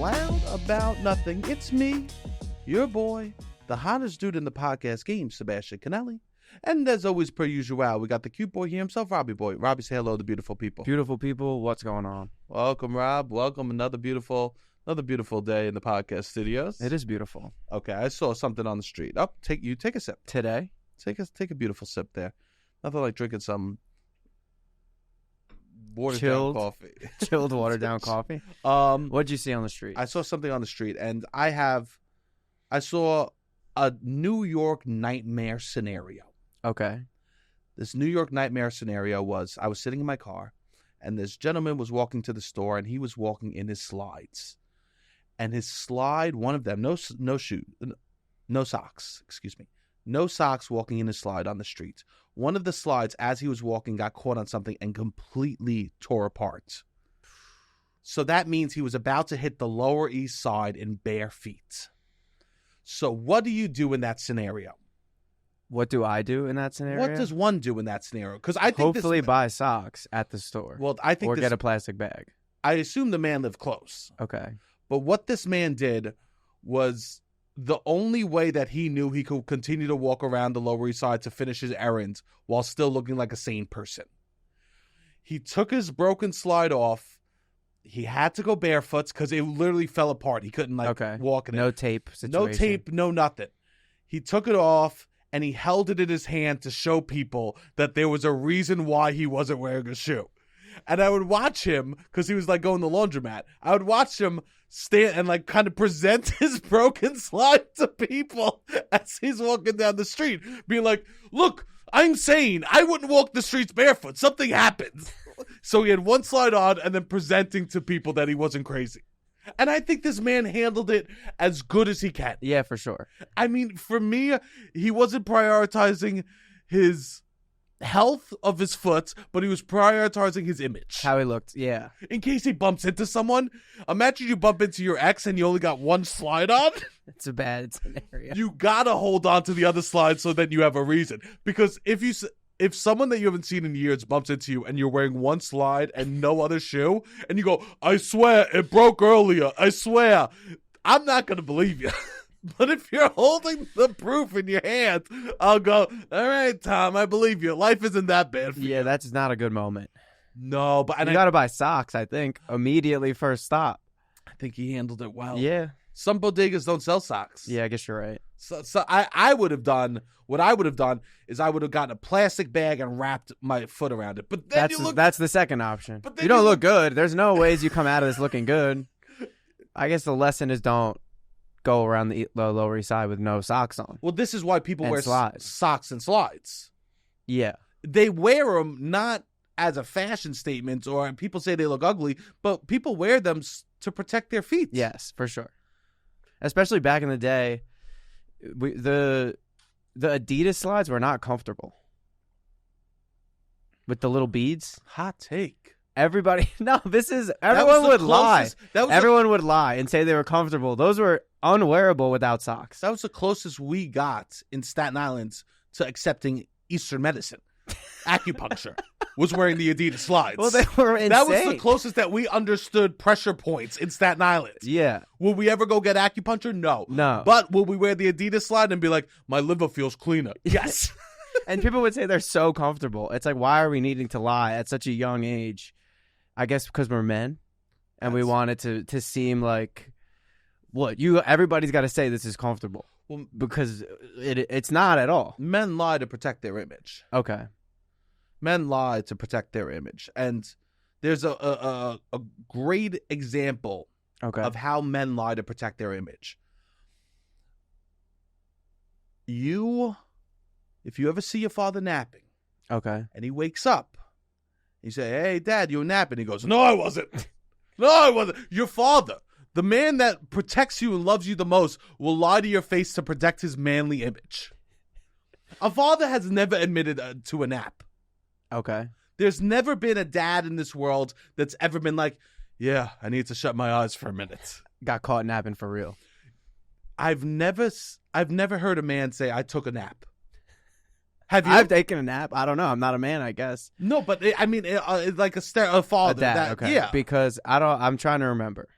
loud about nothing. It's me, your boy, the hottest dude in the podcast game, Sebastian Conelli. And as always, per usual, we got the cute boy here himself, Robbie boy. Robbie, say hello to beautiful people. Beautiful people, what's going on? Welcome, Rob. Welcome. Another beautiful day in the podcast studios. It is beautiful. Okay, I saw something on the street. Oh, take a sip. Today? Take a beautiful sip there. Nothing like drinking some watered Chilled down coffee. Chilled watered down coffee. What'd you see on the street? I saw something on the street, and I saw a New York nightmare scenario. Okay. This New York nightmare scenario was, I was sitting in my car, and this gentleman was walking to the store, and he was walking in his slides. And his slide, one of them, no socks, walking in his slide on the street. One of the slides, as he was walking, got caught on something and completely tore apart. So that means he was about to hit the Lower East Side in bare feet. So what do you do in that scenario? What do I do in that scenario? What does one do in that scenario? Because I think hopefully buy socks at the store. Well, I think get a plastic bag. I assume the man lived close. Okay. But what this man did was the only way that he knew he could continue to walk around the Lower East Side to finish his errands while still looking like a sane person. He took his broken slide off. He had to go barefoot because it literally fell apart. He couldn't walk in it. No tape situation. No tape, no nothing. He took it off and he held it in his hand to show people that there was a reason why he wasn't wearing a shoe. And I would watch him, because he was like going to the laundromat. I would watch him stand and like kind of present his broken slide to people as he's walking down the street, being like, look, I'm sane. I wouldn't walk the streets barefoot. Something happened. So he had one slide on and then presenting to people that he wasn't crazy. And I think this man handled it as good as he can. Yeah, for sure. I mean, for me, he wasn't prioritizing his health of his foot, but he was prioritizing his image. How he looked, yeah. In case he bumps into someone, imagine you bump into your ex and you only got one slide on. It's a bad scenario. You gotta hold on to the other slide so that you have a reason. Because if someone that you haven't seen in years bumps into you and you're wearing one slide and no other shoe, and you go, I swear, it broke earlier, I swear, I'm not gonna believe you. But if you're holding the proof in your hand, I'll go, all right, Tom, I believe you. Life isn't that bad for you. Yeah, that's not a good moment. No, but you got to buy socks, I think, immediately first stop. I think he handled it well. Yeah. Some bodegas don't sell socks. Yeah, I guess you're right. So I would have done, what I would have done is I would have gotten a plastic bag and wrapped my foot around it. But then that's the second option. But then you don't look good. There's no ways you come out of this looking good. I guess the lesson is don't go around the Lower East Side with no socks on. Well, this is why people wear slides. Socks and slides. Yeah. They wear them not as a fashion statement or people say they look ugly, but people wear them to protect their feet. Yes, for sure. Especially back in the day, the Adidas slides were not comfortable. With the little beads. Hot take. Everyone would lie. Everyone would lie and say they were comfortable. Those were unwearable without socks. That was the closest we got in Staten Island to accepting Eastern medicine. Acupuncture was wearing the Adidas slides. Well, they were insane. That was the closest that we understood pressure points in Staten Island. Yeah. Will we ever go get acupuncture? No. No. But will we wear the Adidas slide and be like, my liver feels cleaner? Yes. And people would say they're so comfortable. It's like, why are we needing to lie at such a young age? I guess because we're men, and we want it to seem like everybody's got to say this is comfortable. Well, because it's not at all. Men lie to protect their image. Okay. Men lie to protect their image, and there's a great example of how men lie to protect their image. If you ever see your father napping, and he wakes up. You say, hey, Dad, you were napping. He goes, no, I wasn't. No, I wasn't. Your father, the man that protects you and loves you the most, will lie to your face to protect his manly image. A father has never admitted to a nap. Okay. There's never been a dad in this world that's ever been like, yeah, I need to shut my eyes for a minute. Got caught napping for real. I've never heard a man say, I took a nap. Have you? I've taken a nap. I don't know. I'm not a man, I guess. No, but it's like a father. A dad, okay. Yeah. Because I'm trying to remember.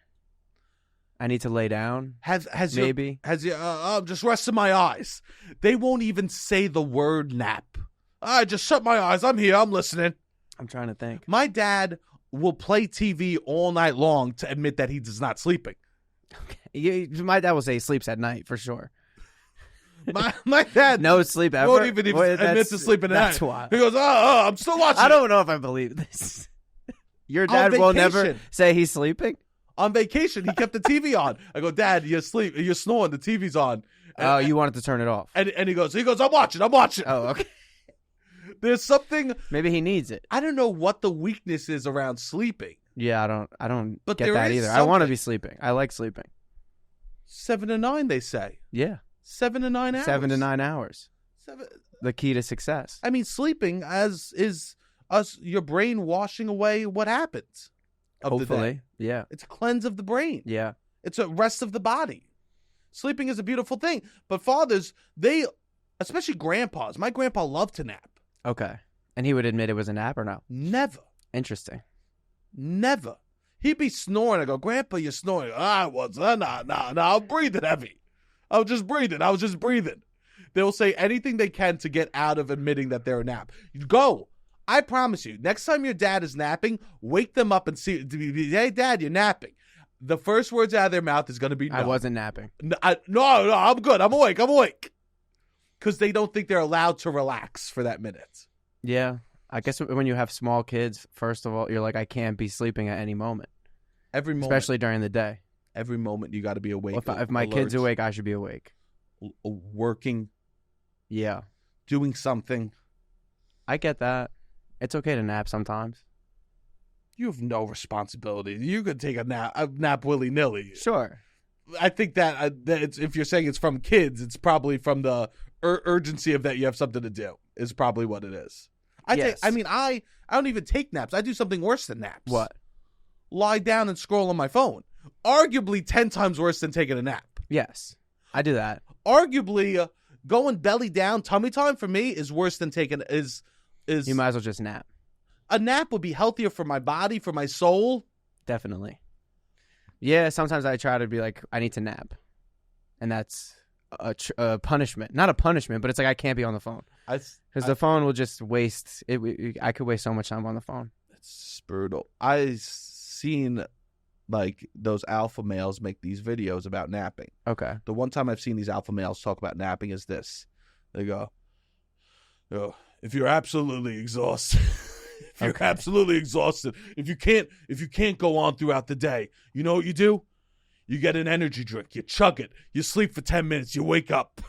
I need to lay down. Has maybe just resting my eyes. They won't even say the word nap. I just shut my eyes. I'm here. I'm listening. I'm trying to think. My dad will play TV all night long to admit that he is not sleeping. My dad will say he sleeps at night for sure. My dad no sleep ever. Won't even admit to sleeping at night. That's why. He goes, I'm still watching. I don't know if I believe this. Your dad will never say he's sleeping? On vacation, he kept the TV on. I go, Dad, you're snoring. The TV's on. And, you wanted to turn it off. And he goes, I'm watching. Oh, okay. There's something. Maybe he needs it. I don't know what the weakness is around sleeping. Yeah, I don't but get that either. Something. I want to be sleeping. I like sleeping. 7 to 9, they say. Yeah. 7 to 9 hours. 7 to 9 hours. 7. The key to success. I mean, sleeping is your brain washing away what happens. Hopefully. Yeah. It's a cleanse of the brain. Yeah. It's a rest of the body. Sleeping is a beautiful thing. But fathers, especially grandpas, my grandpa loved to nap. Okay. And he would admit it was a nap or no? Never. Interesting. Never. He'd be snoring. I go, Grandpa, you're snoring. I was. No, I'm breathing heavy. I was just breathing. They'll say anything they can to get out of admitting that they're a nap. Go. I promise you, next time your dad is napping, wake them up and see, hey, Dad, you're napping. The first words out of their mouth is going to be no. I wasn't napping. No, I'm good. I'm awake. Because they don't think they're allowed to relax for that minute. Yeah. I guess when you have small kids, first of all, you're like, I can't be sleeping at any moment. Every moment. Especially during the day. Every moment you got to be awake. Well, if my kid's awake, I should be awake. Working. Yeah. Doing something. I get that. It's okay to nap sometimes. You have no responsibility. You could take a nap willy-nilly. Sure. I think that if you're saying it's from kids, it's probably from the urgency of that you have something to do is probably what it is. I don't even take naps. I do something worse than naps. What? Lie down and scroll on my phone. Arguably 10 times worse than taking a nap. Yes. I do that. Arguably going belly down, tummy time for me is worse than taking is you might as well just nap. A nap would be healthier for my body, for my soul. Definitely. Yeah, sometimes I try to be like, I need to nap. And that's a punishment. Not a punishment, but it's like I can't be on the phone. Because the phone will just waste. I could waste so much time on the phone. It's brutal. I've seen like those alpha males make these videos about napping. Okay. The one time I've seen these alpha males talk about napping is this. They go, if you're absolutely exhausted, if you can't go on throughout the day, you know what you do? You get an energy drink, you chug it, you sleep for 10 minutes, you wake up.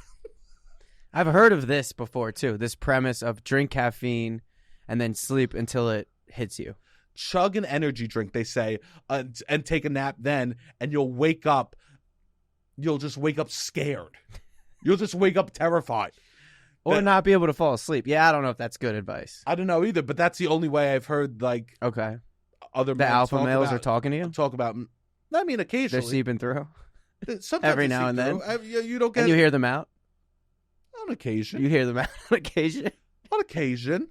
I've heard of this before too. This premise of drink caffeine and then sleep until it hits you. Chug an energy drink, they say, and take a nap then, and you'll wake up. You'll just wake up scared. You'll just wake up terrified. Or not be able to fall asleep. Yeah, I don't know if that's good advice. I don't know either, but that's the only way I've heard, like, okay, other the alpha males are talking to you? Talk about, I mean, occasionally. They're sleeping through? Sometimes every now and then? You don't get... And you hear them out? On occasion. You hear them out on occasion? On occasion.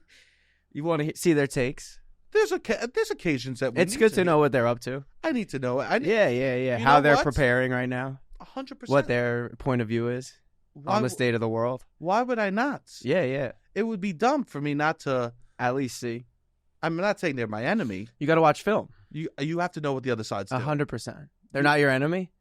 You want to see their takes? There's occasions that it's good to know what they're up to. I need to know it. Yeah. How they're preparing right now. 100%. What their point of view is on the state of the world. Why would I not? Yeah. It would be dumb for me not to at least see. I'm not saying they're my enemy. You got to watch film. You have to know what the other side's doing. 100%. They're not your enemy?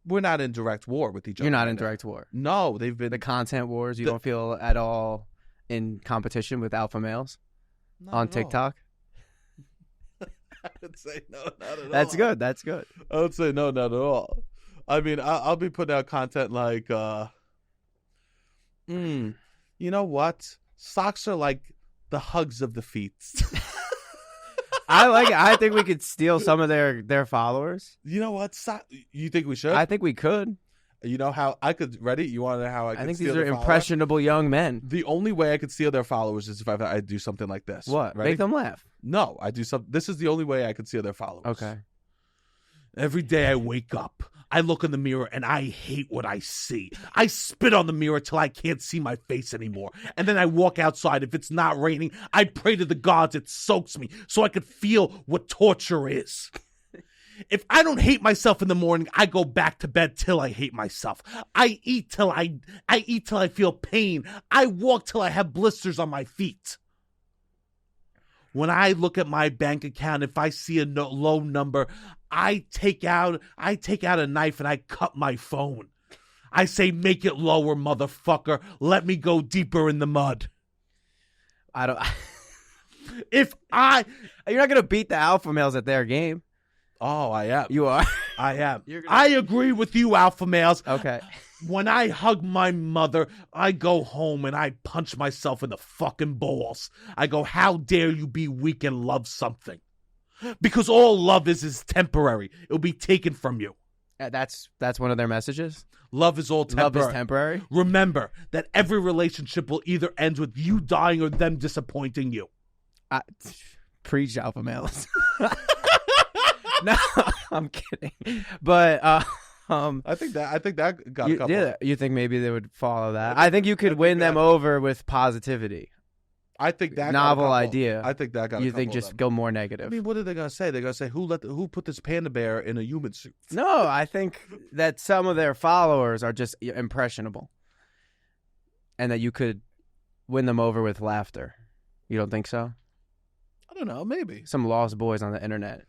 We're not in direct war with each other. You're not in direct war. No, they've been... The content wars, you don't feel at all in competition with alpha males on TikTok? I would say no, not at all. That's good. I would say no, not at all. I mean, I'll be putting out content like, you know what? Socks are like the hugs of the feet. I like it. I think we could steal some of their followers. You know what? You think we should? I think we could. You know how I could, ready? You want to know how I could think steal these are impressionable young men. The only way I could steal their followers is if I do something like this. What? Ready? Make them laugh. No, I do something. This is the only way I could steal their followers. Okay. Every day I wake up, I look in the mirror, and I hate what I see. I spit on the mirror till I can't see my face anymore. And then I walk outside. If it's not raining, I pray to the gods it soaks me so I could feel what torture is. If I don't hate myself in the morning, I go back to bed till I hate myself. I eat till I feel pain. I walk till I have blisters on my feet. When I look at my bank account, if I see a low number, I take out a knife and I cut my phone. I say, make it lower, motherfucker. Let me go deeper in the mud. I don't. You're not gonna beat the alpha males at their game. Oh, I am. You are. I am. I agree with you, alpha males. Okay. When I hug my mother, I go home and I punch myself in the fucking balls. I go, how dare you be weak and love something? Because all love is temporary. It'll be taken from you. That's one of their messages. Love is all temporary. Love is temporary. Remember that every relationship will either end with you dying or them disappointing you. Preach, alpha males. No, I'm kidding. But I think that got a couple. Yeah, you think maybe they would follow that? I think you could win them over with positivity. I think that novel idea. I think that got. You think just go more negative? I mean, what are they gonna say? They're gonna say who put this panda bear in a human suit? No, I think that some of their followers are just impressionable, and that you could win them over with laughter. You don't think so? I don't know. Maybe some lost boys on the internet.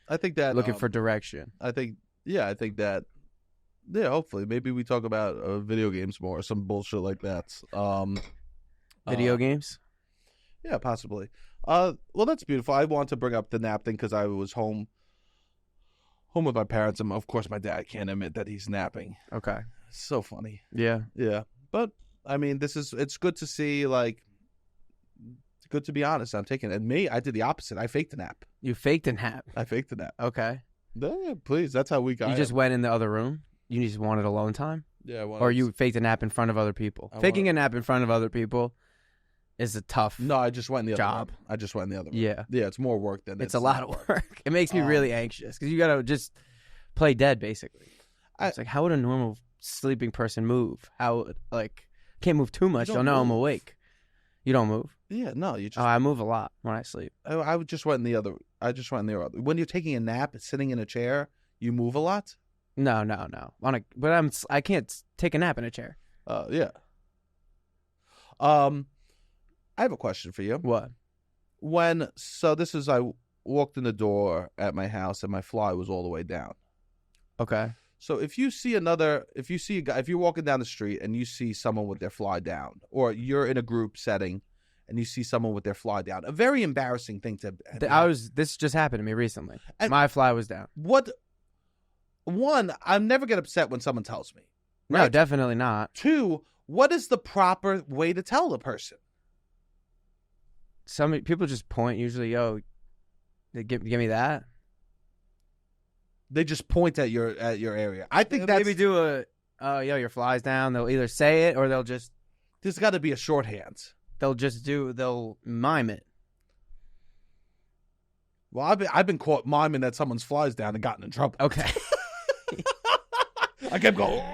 I think that looking for direction. I think that. Yeah, hopefully, maybe we talk about video games more, or some bullshit like that. Video games. Yeah, possibly. Well, that's beautiful. I want to bring up the nap thing because I was home with my parents, and of course, my dad can't admit that he's napping. Okay, so funny. Yeah. But I mean, it's good to see. Like, it's good to be honest. I'm taking it. And me, I did the opposite. I faked a nap. You faked a nap. I faked a nap. Okay. Yeah, please. That's how we got. You just went in the other room. You just wanted alone time. Yeah. Or you faked a nap in front of other people. Faking a nap in front of other people is a tough. No, I just went in the job. other room. I just went in the other room. Yeah. Yeah, it's more work than it's a lot of work. It makes me really anxious because you gotta just play dead basically. It's like, how would a normal sleeping person move? How can't move too much. You'll know I'm awake. You don't move. Yeah, no, you just. I move a lot when I sleep. I just went in the other. I just went in the other. When you're taking a nap, sitting in a chair, you move a lot. No. But I can't take a nap in a chair. Yeah. I have a question for you. What? I walked in the door at my house and my fly was all the way down. Okay. So if you're walking down the street and you see someone with their fly down, or you're in a group setting and you see someone with their fly down, a very embarrassing thing to. This just happened to me recently. And my fly was down. I never get upset when someone tells me. Right? No, definitely not. 2, what is the proper way to tell the person? Some people just point. Usually, they give me that. They just point at your area. I think that's maybe do your fly's down. They'll either say it or they'll just. There's got to be a shorthand. They'll mime it. Well, I've been caught miming that someone's flies down and gotten in trouble. Okay. I kept going.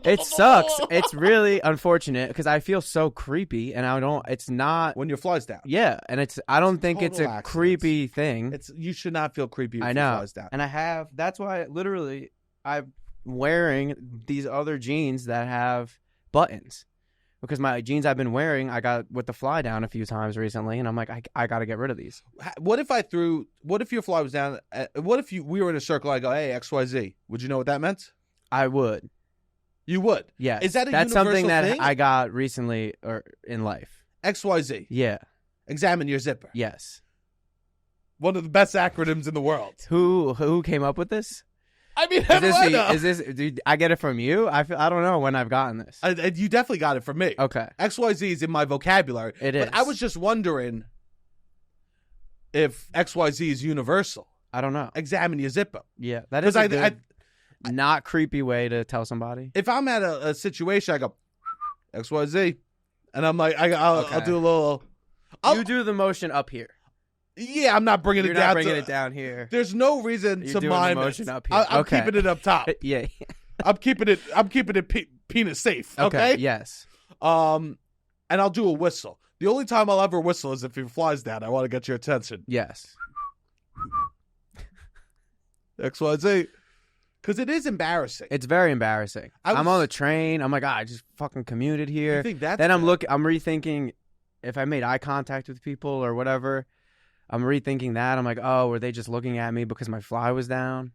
It sucks. It's really unfortunate because I feel so creepy, and it's not when your fly's down. Yeah, and I don't think it's a creepy thing. You should not feel creepy. I know. Your fly's down. And that's why literally I'm wearing these other jeans that have buttons because my jeans I've been wearing I got with the fly down a few times recently, and I'm like I got to get rid of these. What if your fly was down? What if we were in a circle? I go, hey, XYZ. Would you know what that meant? I would. You would? Yeah. Is that that's something that thing? I got recently or in life? XYZ. Yeah. Examine your zipper. Yes. One of the best acronyms in the world. Who came up with this? I mean, is this? Dude, I get it from you. I don't know when I've gotten this. You definitely got it from me. Okay. XYZ is in my vocabulary. It is. But I was just wondering if XYZ is universal. I don't know. Examine your zipper. Yeah, that is a good, not creepy way to tell somebody. If I'm at a situation, I go XYZ, and I'm like, I'll do a little. You do the motion up here. Yeah, I'm not bringing You're it down. Not bringing it down here. There's no reason to mime motion it. Up here. I'm keeping it up top. Yeah. I'm keeping it penis safe. Okay. Yes. And I'll do a whistle. The only time I'll ever whistle is if your fly's down. I want to get your attention. Yes. XYZ. Because it is embarrassing. It's very embarrassing. I'm on the train. I'm like, I just fucking commuted here. I think that's then I'm rethinking if I made eye contact with people or whatever. I'm rethinking that. I'm like, oh, were they just looking at me because my fly was down?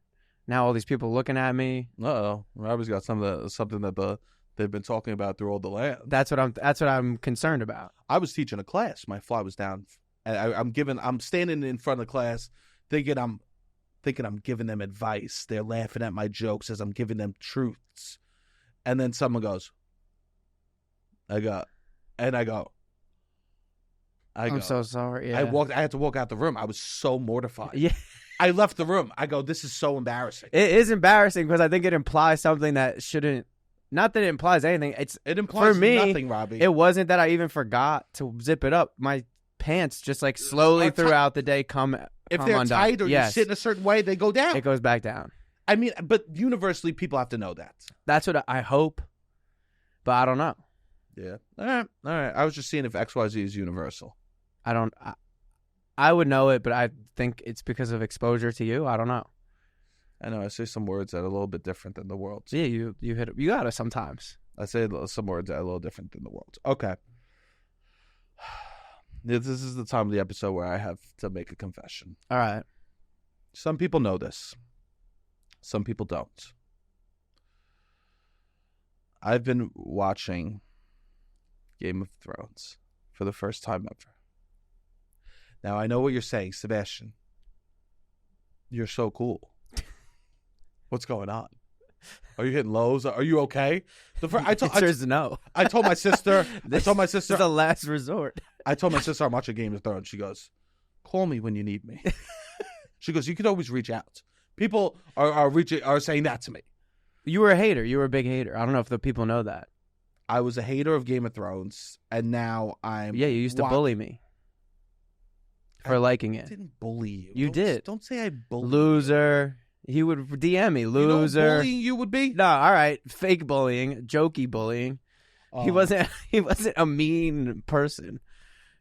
Now all these people looking at me. Uh-oh. Robbie's got something that they've been talking about through all the land. That's what I'm concerned about. I was teaching a class. My fly was down. And I'm standing in front of the class thinking I'm giving them advice. They're laughing at my jokes as I'm giving them truths. And then someone goes, I go, I'm so sorry. Yeah. I had to walk out the room. I was so mortified. Yeah. I left the room. I go, this is so embarrassing. It is embarrassing because I think it implies something that shouldn't. Not that it implies anything. It implies for me, nothing, Robbie. It wasn't that I even forgot to zip it up. My pants just like slowly throughout the day come if they're undone. tight or you sit in a certain way, they go down. It goes back down. I mean, but universally, people have to know that. That's what I hope, but I don't know. Yeah. All right. I was just seeing if XYZ is universal. I would know it, but I think it's because of exposure to you. I don't know. I know. I say some words that are a little bit different than the world's. Yeah, you hit it. You got it sometimes. I say some words that are a little different than the world's. Okay. This is the time of the episode where I have to make a confession. All right. Some people know this. Some people don't. I've been watching Game of Thrones for the first time ever. Now, I know what you're saying, Sebastian. You're so cool. What's going on? Are you hitting lows? Are you okay? Answer is no. I told my sister. This is the last resort. I told my sister I'm watching Game of Thrones. She goes, call me when you need me. She goes, you could always reach out. People are saying that to me. You were a hater. You were a big hater. I don't know if the people know that. I was a hater of Game of Thrones, and now I'm... Yeah, you used to bully me for liking it. I didn't bully you. You did. Don't say I bullied Loser. He would DM me. Loser. You know what bullying you would be? No, all right. Fake bullying. Jokey bullying. He wasn't a mean person.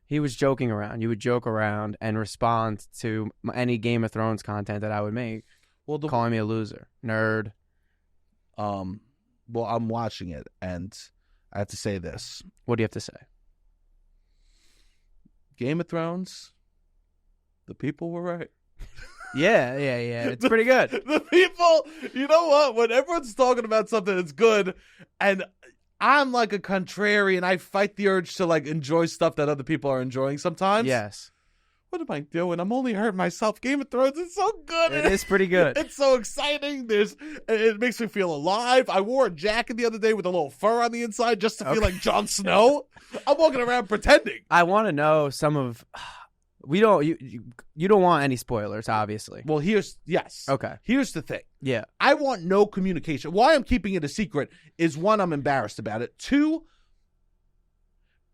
He was joking around. You would joke around and respond to any Game of Thrones content that I would make. Well, calling me a loser. Nerd. Well, I'm watching it, and I have to say this. What do you have to say? Game of Thrones, the people were right. Yeah. It's pretty good. The people, you know what? When everyone's talking about something that's good, and I'm like a contrarian, I fight the urge to like enjoy stuff that other people are enjoying sometimes. Yes. What am I doing? I'm only hurting myself. Game of Thrones is so good. It is pretty good. It's so exciting. It makes me feel alive. I wore a jacket the other day with a little fur on the inside just to feel like Jon Snow. I'm walking around pretending. I want to know some of... You don't want any spoilers, obviously. Well, yes. Okay. Here's the thing. Yeah. I want no communication. Why I'm keeping it a secret is, one, I'm embarrassed about it. Two,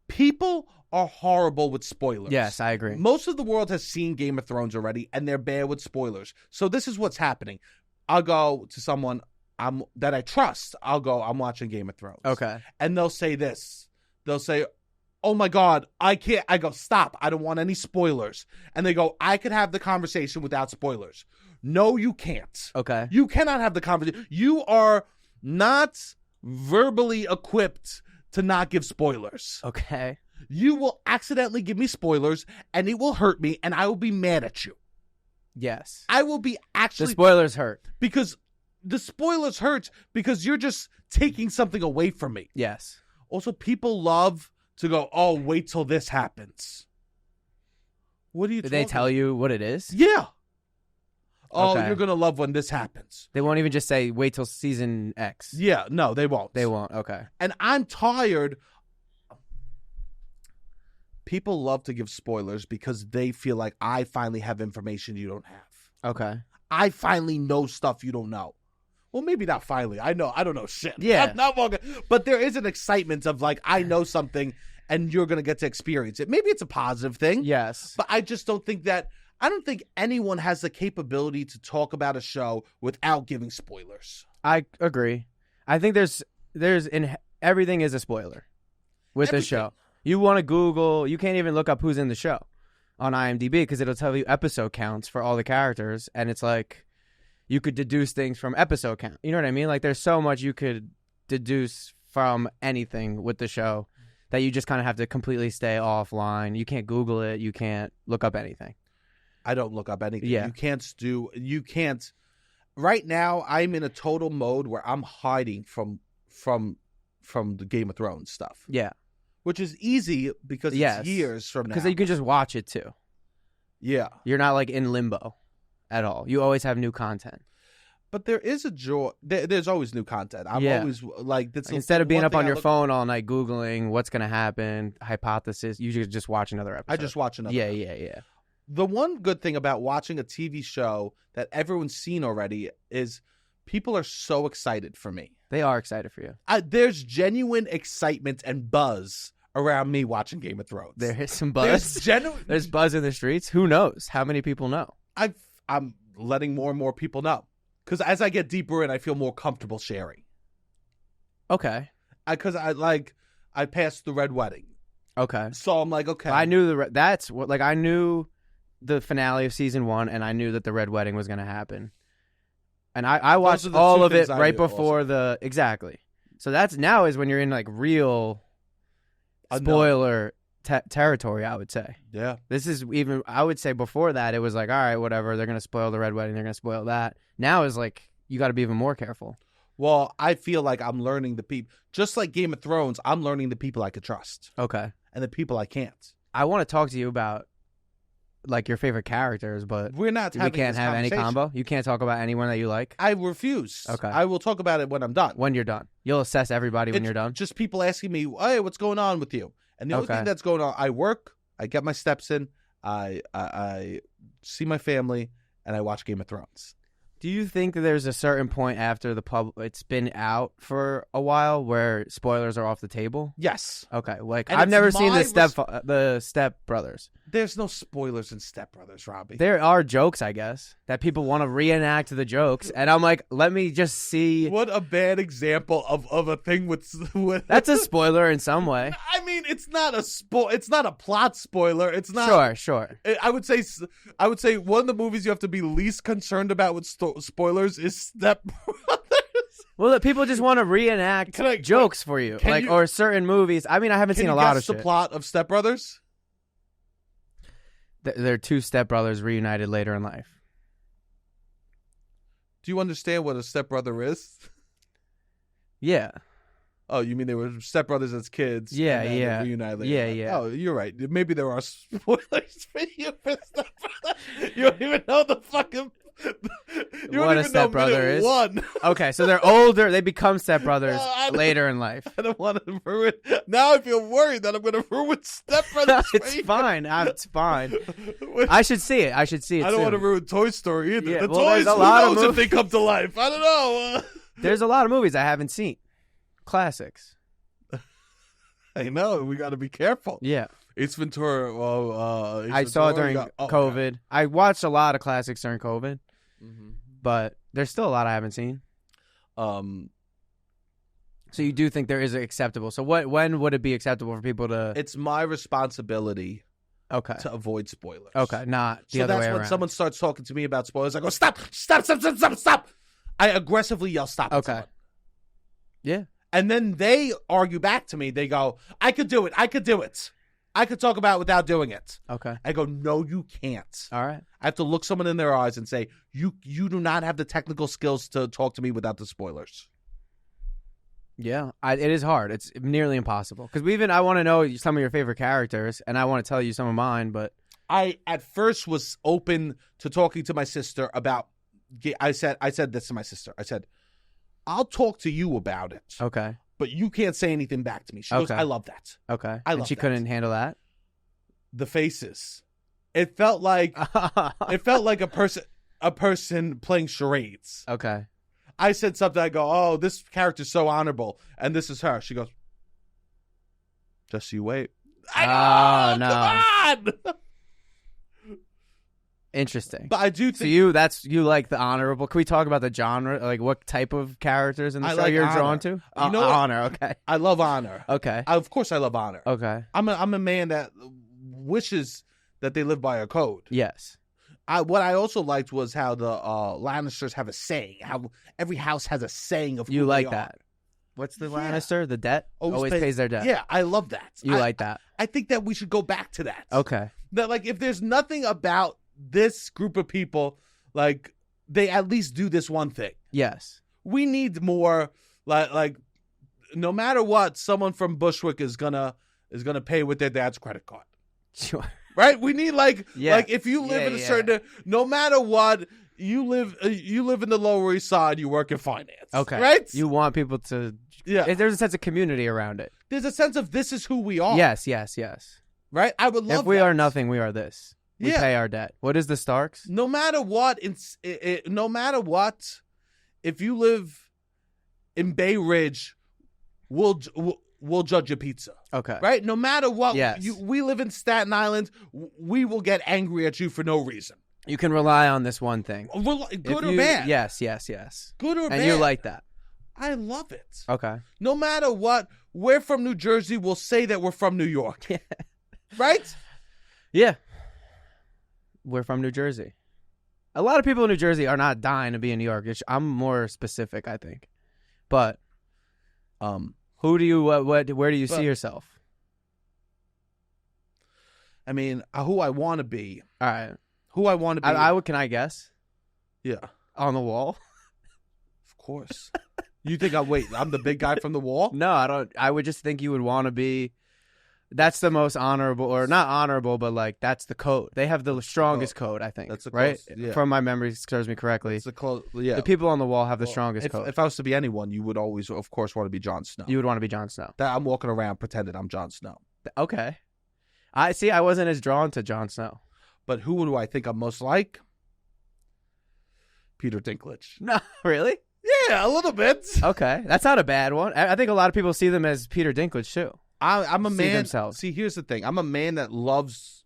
people are horrible with spoilers. Yes, I agree. Most of the world has seen Game of Thrones already, and they're bad with spoilers. So this is what's happening. I'll go to someone that I trust. I'll go, I'm watching Game of Thrones. Okay. And they'll say this. They'll say, oh my God, I can't. I go, stop. I don't want any spoilers. And they go, I could have the conversation without spoilers. No, you can't. Okay. You cannot have the conversation. You are not verbally equipped to not give spoilers. Okay. You will accidentally give me spoilers, and it will hurt me, and I will be mad at you. Yes. I will be actually... The spoilers hurt. Because the spoilers hurt because you're just taking something away from me. Yes. Also, people love to go, oh, wait till this happens. What are you Did they tell you what it is? Yeah. Oh, Okay. You're going to love when this happens. They won't even just say, wait till season X. Yeah, no, they won't. They won't. Okay. And I'm tired. People love to give spoilers because they feel like I finally have information you don't have. Okay. I finally know stuff you don't know. Well, maybe not finally. I don't know shit. Yeah. I'm not walking. But there is an excitement of like, I know something and you're going to get to experience it. Maybe it's a positive thing. Yes. But I just don't think anyone has the capability to talk about a show without giving spoilers. I agree. I think everything is a spoiler with the show. You want to Google, you can't even look up who's in the show on IMDb because it'll tell you episode counts for all the characters. And it's like, you could deduce things from episode count. You know what I mean? Like there's so much you could deduce from anything with the show that you just kind of have to completely stay offline. You can't Google it. You can't look up anything. I don't look up anything. Yeah. You can't. Right now, I'm in a total mode where I'm hiding from the Game of Thrones stuff. Yeah. Which is easy because it's years from now. Because you can just watch it too. Yeah. You're not like in limbo at all. You always have new content. But there is a joy. There's always new content. I'm always like, instead of being up on your phone all night Googling what's going to happen, hypothesis, you should just watch another episode. I just watch another episode. Yeah. The one good thing about watching a TV show that everyone's seen already is people are so excited for me. They are excited for you. There's genuine excitement and buzz around me watching Game of Thrones. There is some buzz. There's buzz in the streets. Who knows? How many people know? I'm letting more and more people know. Because as I get deeper in, I feel more comfortable sharing. Okay. Because I passed the Red Wedding. Okay. So I'm like, okay. I knew I knew the finale of season 1, and I knew that the Red Wedding was going to happen. And I watched all of it right before exactly. So that's now is when you're in like real spoiler territory, I would say. Yeah. This is even, I would say before that, it was like, all right, whatever. They're going to spoil the Red Wedding. They're going to spoil that. Now is like, you got to be even more careful. Well, I feel like I'm learning the people. Just like Game of Thrones, I'm learning the people I could trust. Okay. And the people I can't. I want to talk to you about like your favorite characters, but we can't have any combo. You can't talk about anyone that you like. I refuse. Okay. I will talk about it when I'm done. When you're done. You'll assess everybody when you're done. Just people asking me, hey, what's going on with you? And the only thing that's going on, I work, I get my steps in, I see my family, and I watch Game of Thrones. Do you think that there's a certain point after it's been out for a while where spoilers are off the table? Yes. Okay. Like and I've never seen the Step Brothers. There's no spoilers in Step Brothers, Robbie. There are jokes, I guess, that people want to reenact the jokes, and I'm like, let me just see. What a bad example of a thing with That's a spoiler in some way. I mean, it's not a plot spoiler. It's not. Sure. I would say one of the movies you have to be least concerned about with spoilers is Step Brothers. Well, people just want to reenact jokes for you, or certain movies. I mean, I haven't seen a lot of shit. Can you guess the plot of Step Brothers? They're two stepbrothers reunited later in life. Do you understand what a stepbrother is? Yeah. Oh, you mean they were stepbrothers as kids? Yeah. Reunited later. Yeah. Oh, you're right. Maybe there are spoilers for you for Stepbrother. You don't even know the fucking. What a stepbrother is. One. Okay, so they're older. They become stepbrothers later in life. I don't want to ruin. Now I feel worried that I'm going to ruin Stepbrothers. It's fine. It's fine. I should see it. I don't want to ruin Toy Story either. Yeah, the toys, who knows if they come to life? I don't know. There's a lot of movies I haven't seen. Classics. I know. We got to be careful. Yeah. Ace Ventura. I saw it during COVID. God. I watched a lot of classics during COVID, but there's still a lot I haven't seen. So you do think there is acceptable? So when would it be acceptable for people to? It's my responsibility. Okay. To avoid spoilers. Okay, not the other way around. So that's when someone starts talking to me about spoilers, I go, stop. I aggressively yell, stop. Okay. Yeah. And then they argue back to me. They go, I could do it. I could talk about it without doing it. Okay. I go, no, you can't. All right. I have to look someone in their eyes and say, you do not have the technical skills to talk to me without the spoilers. Yeah, it is hard. It's nearly impossible. Because I want to know some of your favorite characters, and I want to tell you some of mine, but... I, at first, was open to talking to my sister about... I said this to my sister. I said, I'll talk to you about it. Okay. But you can't say anything back to me. She goes, I love that. Okay. And she couldn't handle that? The faces. It felt like a person playing charades. Okay. I said something, I go, oh, this character's so honorable, and this is her. She goes, just you wait. No. Come on! Interesting. But I do think... So you like the honorable. Can we talk about the genre? Like what type of characters in the show you're drawn to? You know honor, okay. I love honor. Okay. Of course I love honor. Okay. I'm a man that wishes that they live by a code. Yes. What I also liked was how the Lannisters have a saying. How every house has a saying of who You like they that? are. What's the Yeah. Lannister? The debt always pays their debt. Yeah, I love that. You like that? I think that we should go back to that. Okay. That like if there's nothing about this group of people, like they at least do this one thing. Yes. We need more like no matter what, someone from Bushwick is gonna pay with their dad's credit card. Sure. Right? We need like Yeah. if you live in a certain, no matter what, you live in the Lower East Side, you work in finance. Okay. Right? You want people to. Yeah. There's a sense of community around it. There's a sense of this is who we are. Yes. Right? I would love If we that. are nothing, we are this. We Yeah. pay our debt. What is the Starks? No matter what, no matter what, if you live in Bay Ridge, we'll judge your pizza. Okay. Right? No matter what, Yes. we live in Staten Island, we will get angry at you for no reason. You can rely on this one thing. Good or bad. Yes. Good or bad. And you like that. I love it. Okay. No matter what, we're from New Jersey, we'll say that we're from New York. Right? Yeah. We're from New Jersey. A lot of people in New Jersey are not dying to be in New York. I'm more specific, I think. But who do you where do you see yourself? I mean, who I want to be. All right. Who I want to be. Can I guess? Yeah. On the wall? Of course. You think I'm the big guy from the wall? No, I don't. I would just think you would want to be. That's the most honorable, or not honorable, but like that's the code. They have the strongest code, I think. That's the right. yeah. From my memory serves me correctly. It's yeah. The people on the wall have the strongest code. If I was to be anyone, you would always, of course, want to be Jon Snow. You would want to be Jon Snow. That I'm walking around pretending I'm Jon Snow. Okay. I see. I wasn't as drawn to Jon Snow. But who do I think I'm most like? Peter Dinklage. No, really? Yeah, a little bit. Okay, that's not a bad one. I think a lot of people see them as Peter Dinklage too. I'm a See man. themselves. See, here's the thing. I'm a man that loves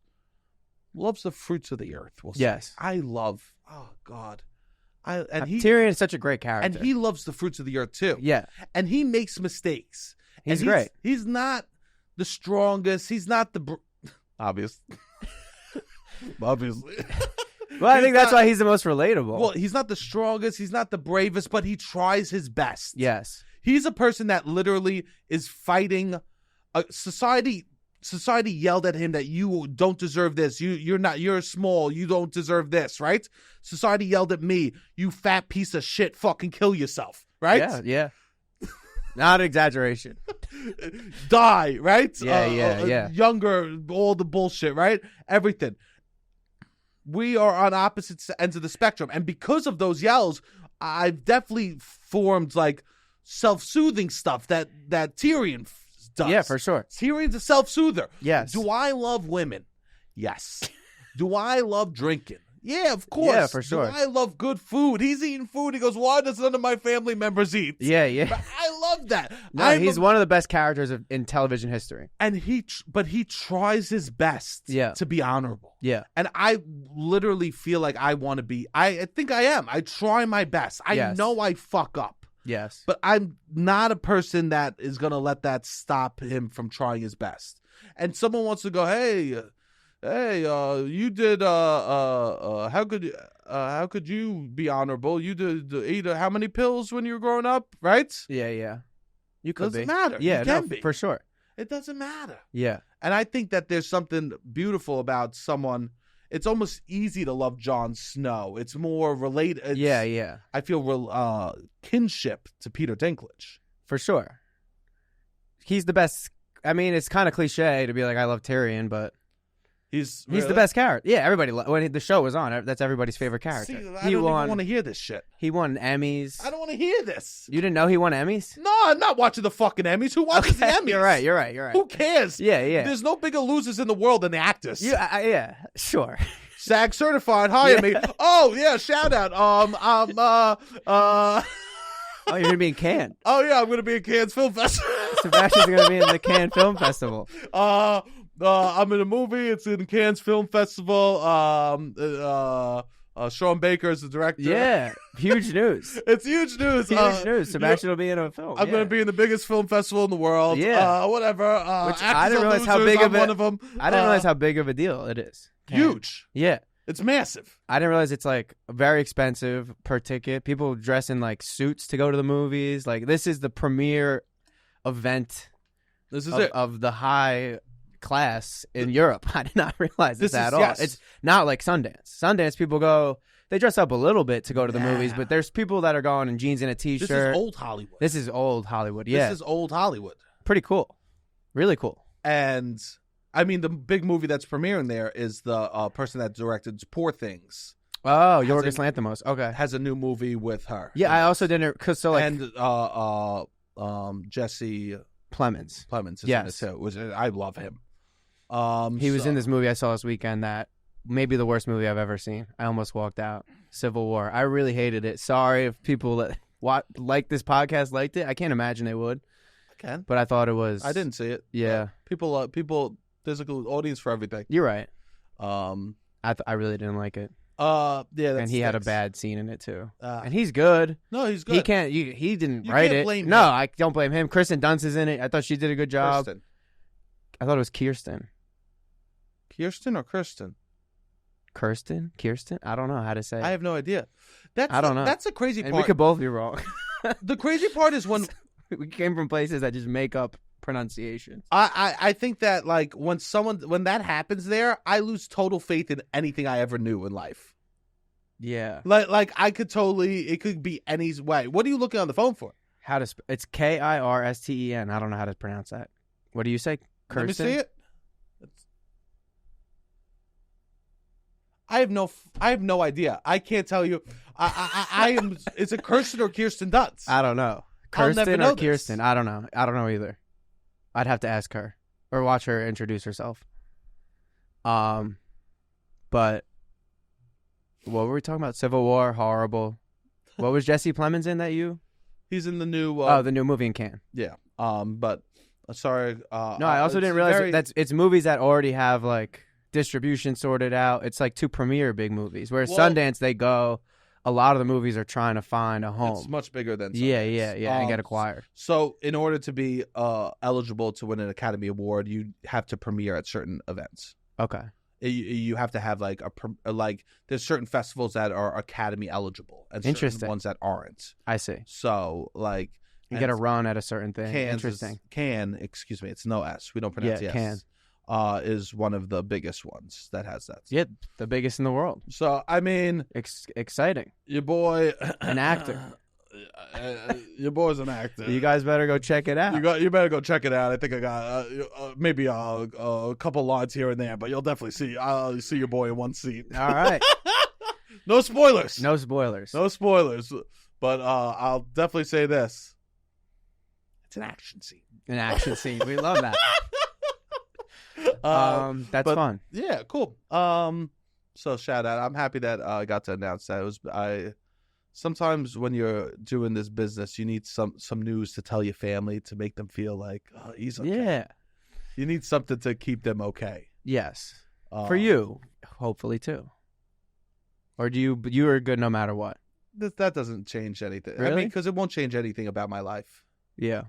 the fruits of the earth. We'll say. Yes. I love. Oh God. Tyrion is such a great character, and he loves the fruits of the earth too. Yeah, and he makes mistakes. he's And great. He's not the strongest. He's not the obvious. Obviously. Well, I think that's why he's the most relatable. Well, he's not the strongest. He's not the bravest, but he tries his best. Yes. He's a person that literally is fighting. Society yelled at him that you don't deserve this. You're small. You don't deserve this, right? Society yelled at me, you fat piece of shit, fucking kill yourself, right? Yeah. Not an exaggeration. Die, right? Yeah. Younger, all the bullshit, right? Everything. We are on opposite ends of the spectrum. And because of those yells, I've definitely formed like self-soothing stuff that Tyrion does. Yeah, for sure. Tyrion's a self-soother. Yes. Do I love women? Yes. Do I love drinking? Yeah, of course. Yeah, for sure. Do I love good food? He's eating food. He goes, why does none of my family members eat? Yeah. But I love that. No, he's one of the best characters in television history. And he tries his best to be honorable. Yeah. And I literally feel like I want to be. I think I am. I try my best. I know I fuck up. Yes. But I'm not a person that is going to let that stop him from trying his best. And someone wants to go, hey, you did how could you be honorable? You did eat how many pills when you were growing up, right? Yeah. You could Doesn't be. matter. Yeah, you can be. for sure. It doesn't matter. Yeah. And I think that there's something beautiful about someone. It's almost easy to love Jon Snow. It's more related. Yeah. I feel kinship to Peter Dinklage. For sure. He's the best. I mean, it's kind of cliche to be like, I love Tyrion, but he's the best character. Yeah, everybody. When the show was on, that's everybody's favorite character. See, I don't even want to hear this shit. He won Emmys. I don't want to hear this. You didn't know he won Emmys? No, I'm not watching the fucking Emmys. Who watches the Emmys? You're right. Who cares? Yeah. There's no bigger losers in the world than the actors. Yeah, sure. SAG certified, hire me. Oh yeah, shout out. Oh, you're gonna be in Cannes. Oh yeah, I'm gonna be in Cannes Film Festival. Sebastian's gonna be in the Cannes Film Festival. I'm in a movie. It's in Cannes Film Festival. Sean Baker is the director. Yeah, huge news. It's huge news. Huge news. Sebastian will be in a film. I'm going to be in the biggest film festival in the world. Yeah. Whatever. Which I didn't realize how big of one of them. I didn't realize how big of a deal it is. Huge. Yeah. It's massive. I didn't realize it's like very expensive per ticket. People dress in like suits to go to the movies. Like this is the premier event This is of the high class in Europe. I did not realize this at all. Yes. It's not like Sundance. Sundance people go, they dress up a little bit to go to the movies, but there's people that are going in jeans and a t-shirt. This is old Hollywood. This is old Hollywood. Yeah. This is old Hollywood. Pretty cool. Really cool. And I mean, the big movie that's premiering there is the person that directed Poor Things. Oh, Yorgos Lanthimos. Okay. Has a new movie with her. Yeah, I also didn't, cause so like, and Jesse Plemons. Plemons is Yes. in it too. I love him. He was in this movie I saw this weekend that maybe the worst movie I've ever seen. I almost walked out. Civil War. I really hated it. Sorry if people that like this podcast liked it. I can't imagine they would. I can. But I thought it was. I didn't see it. Yeah. People. There's a good audience for everything. You're right. I really didn't like it. Yeah. And he had a bad scene in it too. And he's good. No, he's good. He can't. He didn't You write can't it. blame No, him. I don't blame him. Kristen Dunst is in it. I thought she did a good job. I thought it was Kirsten. Kirsten or Kirsten? Kirsten? I don't know how to say it. I have no idea. I don't know. That's the crazy And part. we could both be wrong. The crazy part is when we came from places that just make up pronunciations. I think that like when that happens there, I lose total faith in anything I ever knew in life. Yeah. Like I could totally, it could be any way. What are you looking on the phone for? How to it's Kirsten. I don't know how to pronounce that. What do you say? Kirsten? Let me see it. I have no idea. I can't tell you. I am. Is it Kirsten or Kirsten Dunst? I don't know. I'll never Kirsten know or Kirsten? this. I don't know. I don't know either. I'd have to ask her or watch her introduce herself. But what were we talking about? Civil War, horrible. What was Jesse Plemons in that you? He's in the new. The new movie in Cannes. Yeah. But sorry. No, I also didn't realize it's movies that already have like distribution sorted out. It's like two premiere big movies. Whereas Sundance, they go. A lot of the movies are trying to find a home. It's much bigger than Sundance. Yeah, and get acquired. So in order to be eligible to win an Academy Award, you have to premiere at certain events. Okay. You have to have like there's certain festivals that are Academy eligible and certain ones that aren't. I see. So like you get a run at a certain thing. Interesting. Excuse me, it's no S. We don't pronounce the S. Cannes. Is one of the biggest ones that has that. Yeah, the biggest in the world. So I mean, exciting. Your boy, an actor. Your boy's an actor. You guys better go check it out. You better go check it out. I think I got maybe a couple lines here and there, but you'll definitely see your boy in one scene. All right. No spoilers. No spoilers. No spoilers. But I'll definitely say this: it's an action scene. An action scene. We love that. That's fun. Yeah, cool. So shout out. I'm happy that I got to announce that. Sometimes when you're doing this business, you need some news to tell your family to make them feel like he's okay. Yeah. You need something to keep them okay. Yes. For you, hopefully too. Or do you are good no matter what? That doesn't change anything. Really? I mean, because it won't change anything about my life. Yeah.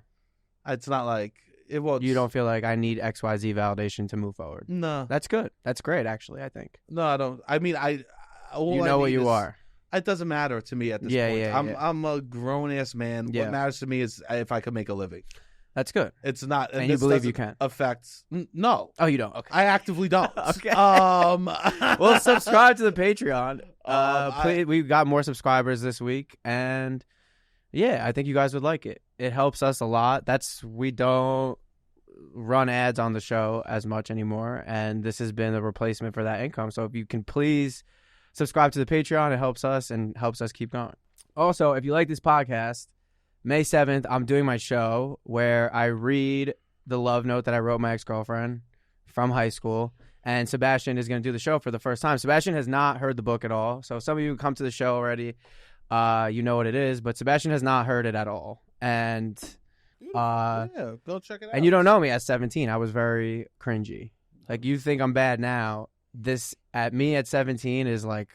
It's not like it won't. You don't feel like I need XYZ validation to move forward. No. That's good. That's great, actually, I think. No, I don't. I mean, you know what you are. It doesn't matter to me at this point. Yeah. I'm a grown ass man. Yeah. What matters to me is if I can make a living. That's good. It's not, and you believe you can. No. Oh, you don't. Okay. I actively don't. Okay. Well, subscribe to the Patreon. Please, we got more subscribers this week, and yeah, I think you guys would like it. It helps us a lot. We don't run ads on the show as much anymore, and this has been a replacement for that income. So if you can please subscribe to the Patreon, it helps us and helps us keep going. Also, if you like this podcast, May 7th, I'm doing my show where I read the love note that I wrote my ex-girlfriend from high school, and Sebastian is going to do the show for the first time. Sebastian has not heard the book at all, so some of you come to the show already, you know what it is, but Sebastian has not heard it at all. And yeah, go check it out. And you don't know me at 17. I was very cringy. Like, you think I'm bad now. This at 17 is like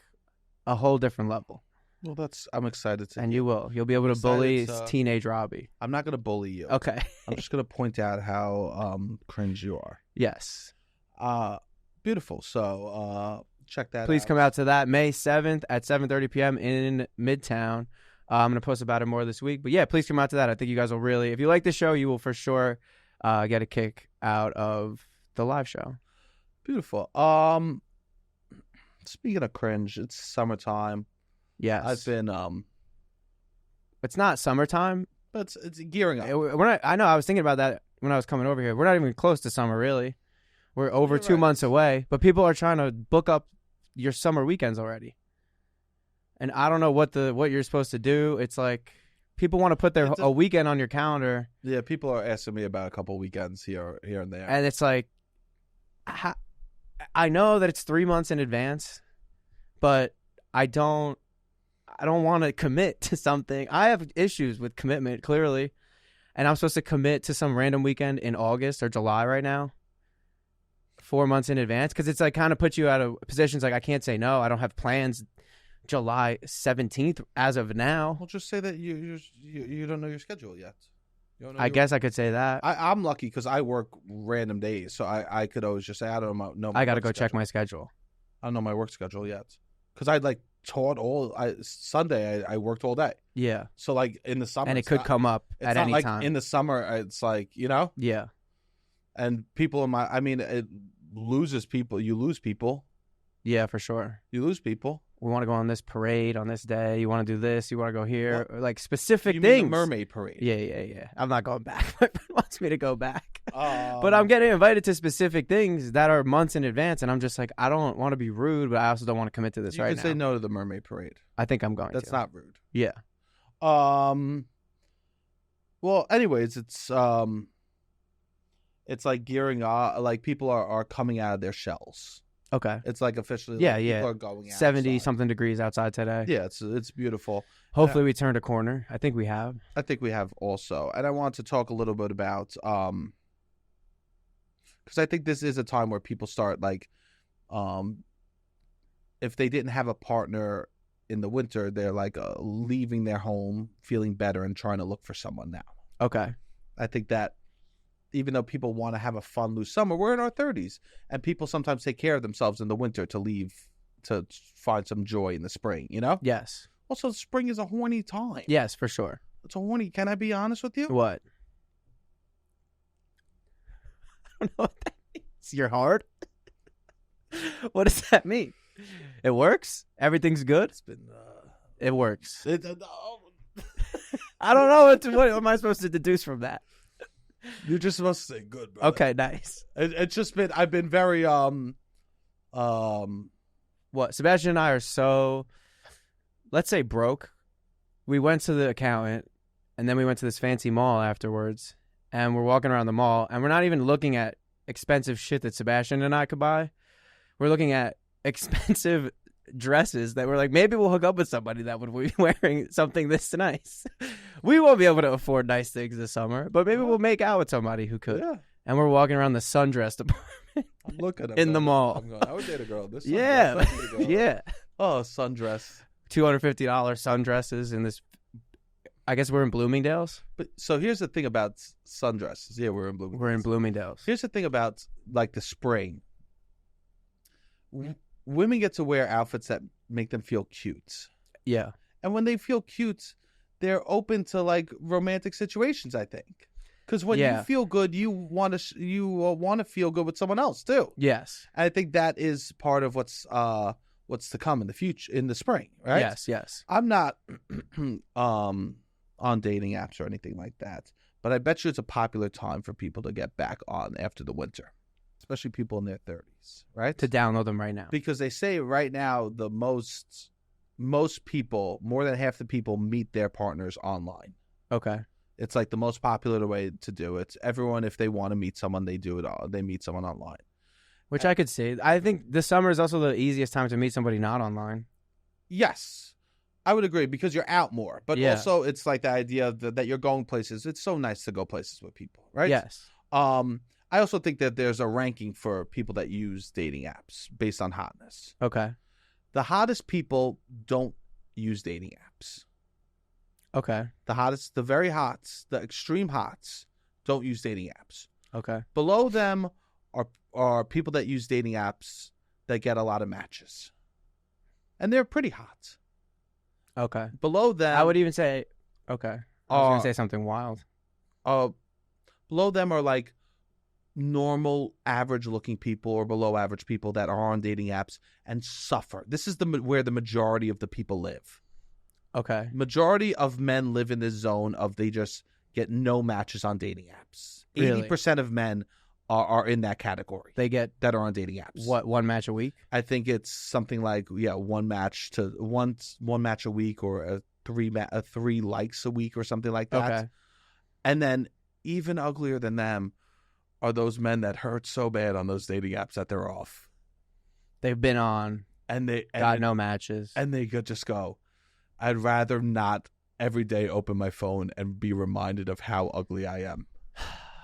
a whole different level. Well, I'm excited to. And you will. You'll be able to bully teenage Robbie. I'm not going to bully you. Okay. I'm just going to point out how cringe you are. Yes. Beautiful. So check that out. Please come out to that May 7th at 7:30 p.m. in Midtown. I'm going to post about it more this week. But yeah, please come out to that. I think you guys will really, if you like the show, you will for sure get a kick out of the live show. Beautiful. Speaking of cringe, it's summertime. Yes. I've been It's not summertime. but it's gearing up. We're not, I know. I was thinking about that when I was coming over here. We're not even close to summer, really. We're over 2 months away, but people are trying to book up your summer weekends already. And I don't know what you're supposed to do. It's like people want to put a weekend on your calendar. Yeah, people are asking me about a couple weekends here and there. And it's like, I know that it's 3 months in advance, but I don't want to commit to something. I have issues with commitment, clearly. And I'm supposed to commit to some random weekend in August or July right now. 4 months in advance, because it's like kind of puts you out of positions like I can't say no. I don't have plans July 17th as of now. Well, just say that you don't know your schedule yet. I guess I could say that. I'm lucky because I work random days, so I could always just say I don't know. I got to go check my schedule. I don't know my work schedule yet because I taught Sunday. I worked all day. Yeah. So like in the summer, and it could come up at any time. In the summer, it's like Yeah. And people it loses people. You lose people. Yeah, for sure. You lose people. We want to go on this parade on this day. You want to do this. You want to go here. Or like specific you things. Mean the mermaid parade. Yeah. I'm not going back. My friend wants me to go back. But I'm getting invited to specific things that are months in advance, and I'm just like, I don't want to be rude, but I also don't want to commit to this right now. You can say no to the mermaid parade. I think I'm going That's not rude. Yeah. Well, anyways, it's like gearing up. Like people are coming out of their shells. Okay. It's like officially. Yeah. People are going out. 70-something degrees outside today. Yeah, it's beautiful. Hopefully we turned a corner. I think we have. I think we have also, and I want to talk a little bit about because I think this is a time where people start if they didn't have a partner in the winter, they're leaving their home, feeling better, and trying to look for someone now. Okay. I think that. Even though people want to have a fun, loose summer, we're in our 30s, and people sometimes take care of themselves in the winter to leave to find some joy in the spring, Yes. Also, spring is a horny time. Yes, for sure. It's a horny. Can I be honest with you? What? I don't know what that means. You're hard? What does that mean? It works? Everything's good? It's been... It works. I don't know. What am I supposed to deduce from that? You're just supposed to say good, bro. Okay, nice. It's just been. I've been very What? Sebastian and I are so, let's say, broke. We went to the accountant, and then we went to this fancy mall afterwards, and we're walking around the mall, and we're not even looking at expensive shit that Sebastian and I could buy. We're looking at expensive dresses that we're like, maybe we'll hook up with somebody that would be wearing something this nice. We won't be able to afford nice things this summer, but maybe we'll make out with somebody who could. Yeah. And we're walking around the sundress department. I'm looking at in the mall. I'm going, I would date a girl. This yeah. Yeah. Oh, sundress. $250 sundresses in this. I guess we're in Bloomingdale's. But so here's the thing about sundresses. Yeah, we're in Bloomingdale's. We're in Bloomingdale's. Here's the thing about the spring. Women get to wear outfits that make them feel cute. Yeah. And when they feel cute, they're open to romantic situations, I think. Because when you feel good, you want to feel good with someone else too. Yes. And I think that is part of what's to come in the future, in the spring, right? Yes. I'm not on dating apps or anything like that, but I bet you it's a popular time for people to get back on after the winter. Especially people in their 30s, right? To download them right now. Because they say right now the most people, more than half the people, meet their partners online. Okay. It's like the most popular way to do it. Everyone, if they want to meet someone, they do it. They meet someone online. Which I could see. I think the summer is also the easiest time to meet somebody not online. Yes. I would agree because you're out more. But also it's like the idea that you're going places. It's so nice to go places with people, right? Yes. I also think that there's a ranking for people that use dating apps based on hotness. Okay. The hottest people don't use dating apps. Okay. The hottest, the very hots, the extreme hots don't use dating apps. Okay. Below them are people that use dating apps that get a lot of matches. And they're pretty hot. Okay. Below them, I would even say, okay. I was going to say something wild. Below them are like normal, average-looking people or below-average people that are on dating apps and suffer. This is where the majority of the people live. Okay. Majority of men live in this zone of they just get no matches on dating apps. Really? 80% of men are in that category. They get that are on dating apps. what, one match a week? I think it's something like one match a week or three likes a week or something like that. Okay. And then even uglier than them are those men that hurt so bad on those dating apps that they're off. They've been on And they got no matches. And they could just go, I'd rather not every day open my phone and be reminded of how ugly I am.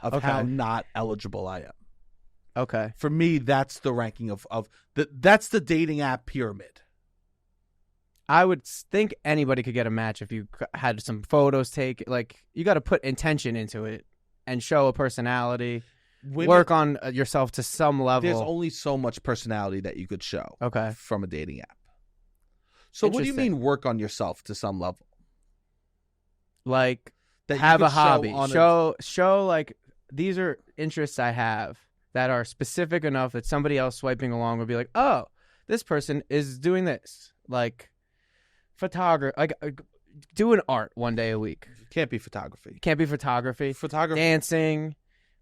Of how not eligible I am. Okay. For me, that's the ranking that's the dating app pyramid. I would think anybody could get a match if you had some photos taken. Like, you got to put intention into it and show a personality. Work on yourself to some level. There's only so much personality that you could show from a dating app. So what do you mean work on yourself to some level? Like, that have a hobby. Show like, these are interests I have that are specific enough that somebody else swiping along would be like, oh, this person is doing this. Like, photography. Like, do an art one day a week. Can't be photography. Photography. Dancing,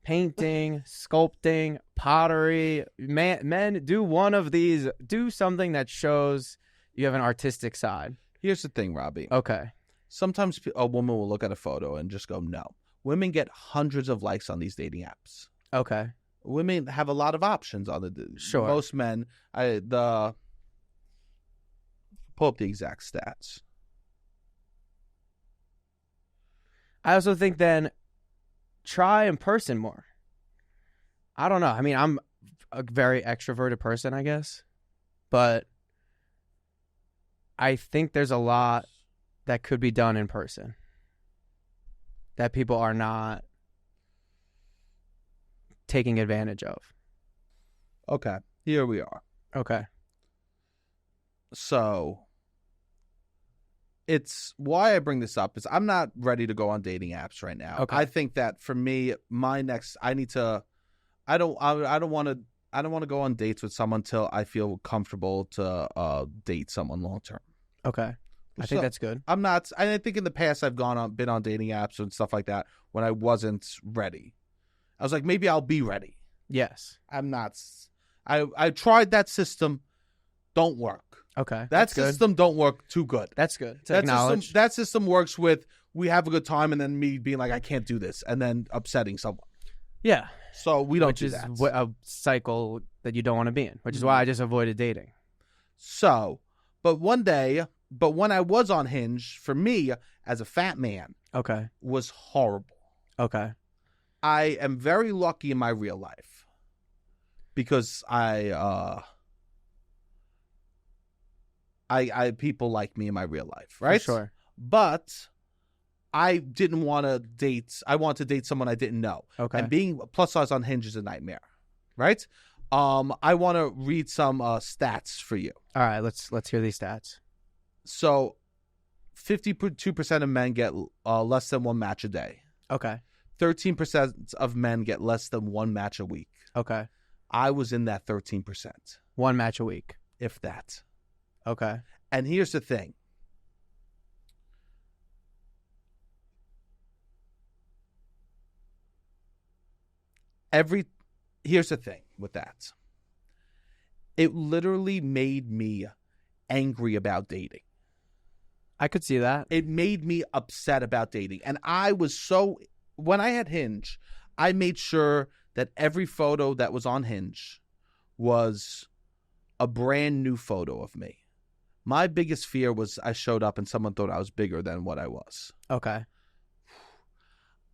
painting, sculpting, pottery. Men, do one of these. Do something that shows you have an artistic side. Here's the thing, Robbie. Okay. Sometimes a woman will look at a photo and just go, no. Women get hundreds of likes on these dating apps. Okay. Women have a lot of options on the. Sure. Most men, pull up the exact stats. I also think then try in person more. I don't know. I mean, I'm a very extroverted person, I guess. But I think there's a lot that could be done in person that people are not taking advantage of. Okay. Here we are. Okay. So it's why I bring this up is I'm not ready to go on dating apps right now. Okay. I think that for me, I don't want to go on dates with someone until I feel comfortable to date someone long term. Okay. I think that's good. I think in the past I've been on dating apps and stuff like that when I wasn't ready. I was like, maybe I'll be ready. Yes. I'm not. I tried that system. Don't work. Okay. That system don't work too good. That's good. That system works with we have a good time and then me being like, I can't do this, and then upsetting someone. Yeah. So we don't do that. Which is a cycle that you don't want to be in, which is why I just avoided dating. So, but when I was on Hinge, for me, as a fat man, was horrible. Okay. I am very lucky in my real life because I people like me in my real life, right? For sure. But I didn't want to date. I wanted to date someone I didn't know. Okay. And being plus size on Hinge is a nightmare, right? I want to read some stats for you. All right, let's hear these stats. So, 52% of men get less than one match a day. Okay. 13% of men get less than one match a week. Okay. I was in that 13%. One match a week. If that. Okay. And here's the thing. Here's the thing with that. It literally made me angry about dating. I could see that. It made me upset about dating. And when I had Hinge, I made sure that every photo that was on Hinge was a brand new photo of me. My biggest fear was I showed up and someone thought I was bigger than what I was. Okay.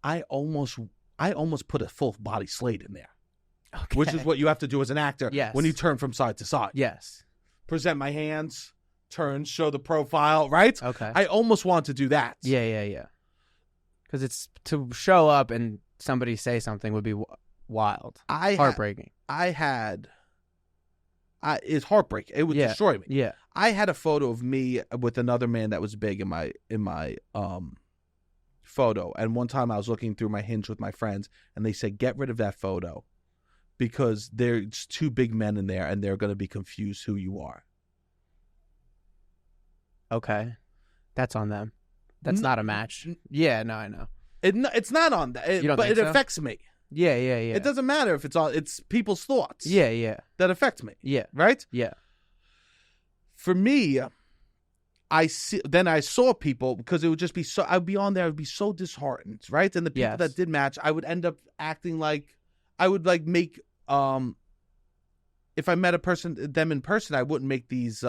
I almost put a full body slate in there. Okay. Which is what you have to do as an actor when you turn from side to side. Yes. Present my hands, turn, show the profile, right? Okay. I almost want to do that. Yeah. Because it's to show up and somebody say something would be wild. Heartbreaking. I had is heartbreaking. It would destroy me. Yeah. I had a photo of me with another man that was big in my photo, and one time I was looking through my Hinge with my friends, and they said, get rid of that photo because there's two big men in there and they're going to be confused who you are. Okay. That's on them. That's not a match. Yeah, no, I know. It's not on that, You don't but think it so? affects me. Yeah. It doesn't matter if it's people's thoughts. Yeah. That affect me. Yeah. Right? Yeah. For me, I saw people, because it would just be I'd be on there, I would be so disheartened, right? And the people that did match, I would end up acting like I would like make if I met them in person, I wouldn't make these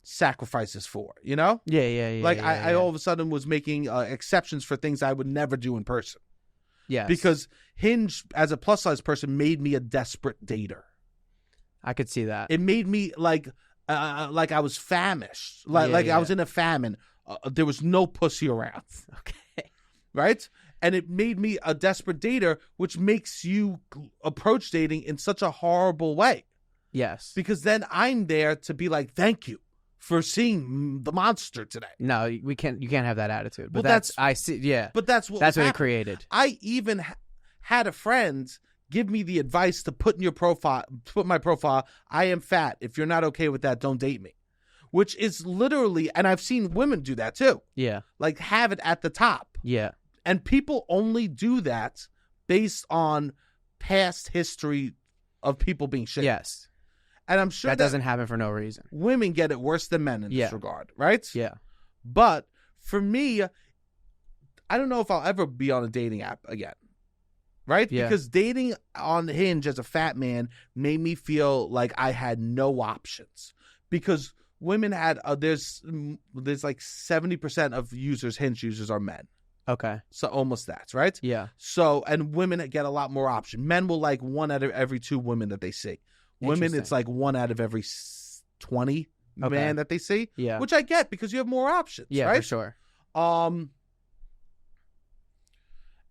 sacrifices for, you know? Yeah. I all of a sudden was making exceptions for things I would never do in person. Yes. Because Hinge, as a plus size person, made me a desperate dater. I could see that. It made me like I was famished, I was in a famine. There was no pussy around. Okay. Right? And it made me a desperate dater, which makes you approach dating in such a horrible way. Yes. Because then I'm there to be like, thank you for seeing the monster today. No, we can't. You can't have that attitude. But Well, I see. Yeah. But that's what it created. I even had a friend give me the advice to put my profile, I am fat. If you're not okay with that, don't date me. Which is literally, and I've seen women do that too. Yeah. Like have it at the top. Yeah. And people only do that based on past history of people being shit. Yes. And I'm sure that doesn't happen for no reason. Women get it worse than men in this regard, right? Yeah. But for me, I don't know if I'll ever be on a dating app again. Right? Yeah. Because dating on Hinge as a fat man made me feel like I had no options. Because women had, there's like 70% of Hinge users are men. Okay. So almost that, right? Yeah. So, and women get a lot more option. Men will like 1 out of every 2 women that they see. Women, it's like 1 out of every 20 man that they see. Yeah. Which I get because you have more options, yeah, right? For sure.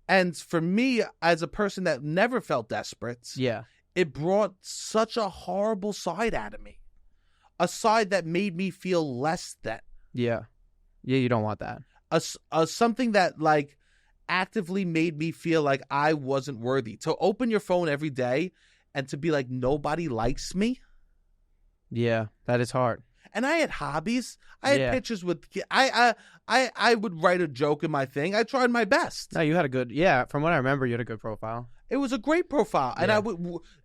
And for me, as a person that never felt desperate, it brought such a horrible side out of me. A side that made me feel less than. Yeah. Yeah, you don't want that. Something that like actively made me feel like I wasn't worthy. To open your phone every day and to be like, nobody likes me. Yeah, that is hard. And I had hobbies. I had pictures with I would write a joke in my thing. I tried my best. No, you had a good from what I remember, you had a good profile. It was a great profile.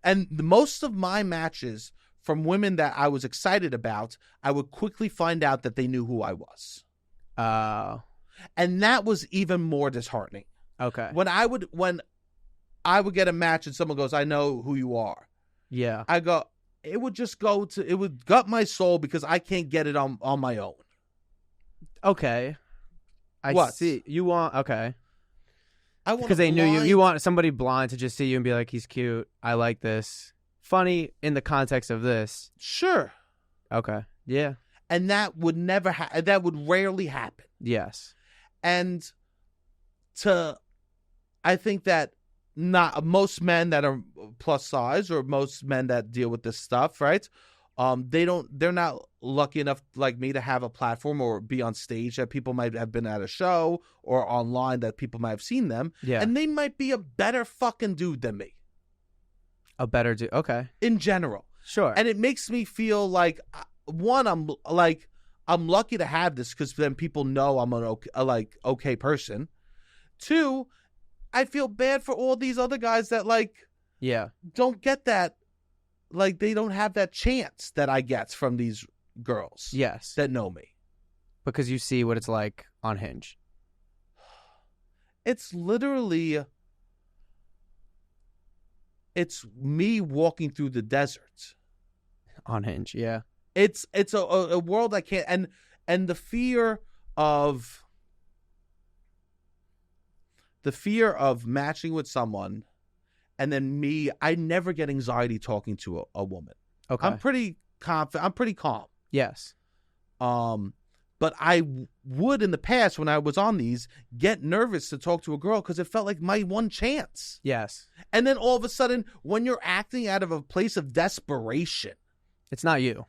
And most of my matches from women that I was excited about, I would quickly find out that they knew who I was. And that was even more disheartening. Okay. When I would get a match and someone goes, I know who you are. Yeah. I go, it would gut my soul because I can't get it on my own. Okay. I see. You want, okay. Because they knew you. You want somebody blind to just see you and be like, he's cute. I like this. Funny in the context of this. Sure. Okay. Yeah. And that would that would rarely happen. Yes. And I think that not most men that are plus size or most men that deal with this stuff, right? They're not lucky enough like me to have a platform or be on stage that people might have been at a show or online that people might have seen them. Yeah. And they might be a better fucking dude than me. A better dude. Okay. In general. Sure. And it makes me feel like, one, I'm lucky to have this because then people know I'm an okay person. 2, I feel bad for all these other guys that don't get that, like they don't have that chance that I get from these girls. Yes. That know me. Because you see what it's like on Hinge. It's literally, it's me walking through the desert. On Hinge, yeah. It's a world I can't, and the fear of matching with someone, and then I never get anxiety talking to a woman. Okay. I'm pretty confident. I'm pretty calm. Yes. But I would in the past when I was on these get nervous to talk to a girl because it felt like my one chance. Yes. And then all of a sudden, when you're acting out of a place of desperation, It's not you.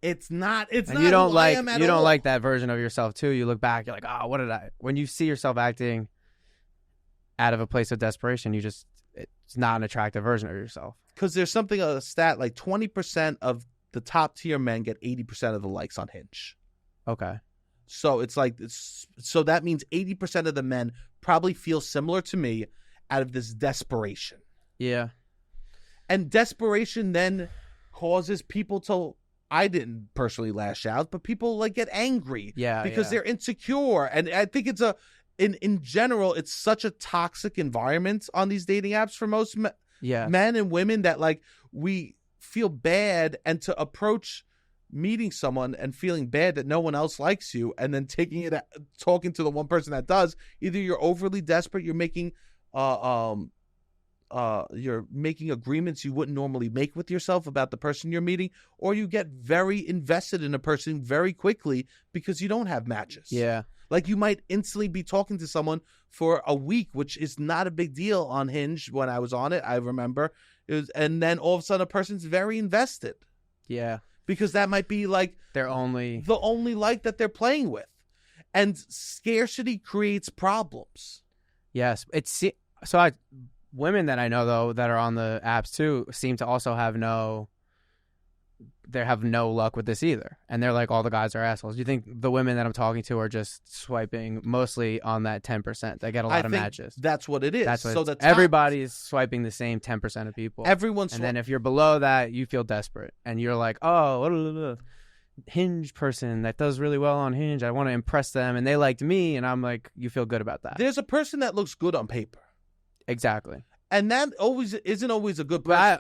It's not And who you don't I am at you don't all. like that version of yourself too. You look back, you're like, oh, what did I? When you see yourself acting out of a place of desperation, it's not an attractive version of yourself. Because there's something, a stat, like 20% of the top tier men get 80% of the likes on Hinge. Okay. So it's like, so that means 80% of the men probably feel similar to me out of this desperation. Yeah. And desperation then causes people to, I didn't personally lash out, but people like get angry. Yeah. Because they're insecure. And I think it's in general, it's such a toxic environment on these dating apps for most men and women that like we feel bad, and to approach meeting someone and feeling bad that no one else likes you, and then talking to the one person that does, either you're overly desperate, you're making agreements you wouldn't normally make with yourself about the person you're meeting, or you get very invested in a person very quickly because you don't have matches. Yeah. Like you might instantly be talking to someone for a week, which is not a big deal on Hinge when I was on it. I remember and then all of a sudden a person's very invested. Yeah. Because that might be like the only like that they're playing with. And scarcity creates problems. Yes. Women that I know though that are on the apps too seem to also have no luck with this either. And they're like, all the guys are assholes. Do you think the women that I'm talking to are just swiping mostly on that 10%? They get a lot of matches. That's what it is. That's what everybody's swiping the same 10% of people. And then if you're below that, you feel desperate. And you're like, oh, Hinge person that does really well on Hinge. I want to impress them. And they liked me. And I'm like, you feel good about that. There's a person that looks good on paper. Exactly. And that isn't always a good person.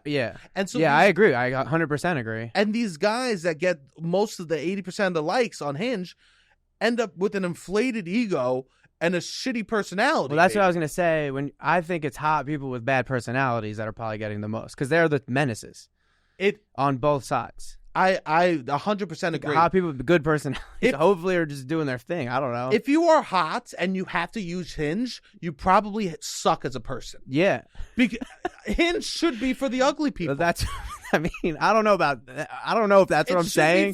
And so I agree. I 100% agree. And these guys that get most of the 80% of the likes on Hinge end up with an inflated ego and a shitty personality. Well, that's what I was going to say. When I think it's hot people with bad personalities that are probably getting the most, because they're the menaces on both sides. I 100% agree. Hot people with good personalities hopefully are just doing their thing. I don't know. If you are hot and you have to use Hinge, you probably suck as a person. Yeah. Because Hinge should be for the ugly people. That's, I mean, I don't know if that's what I'm saying.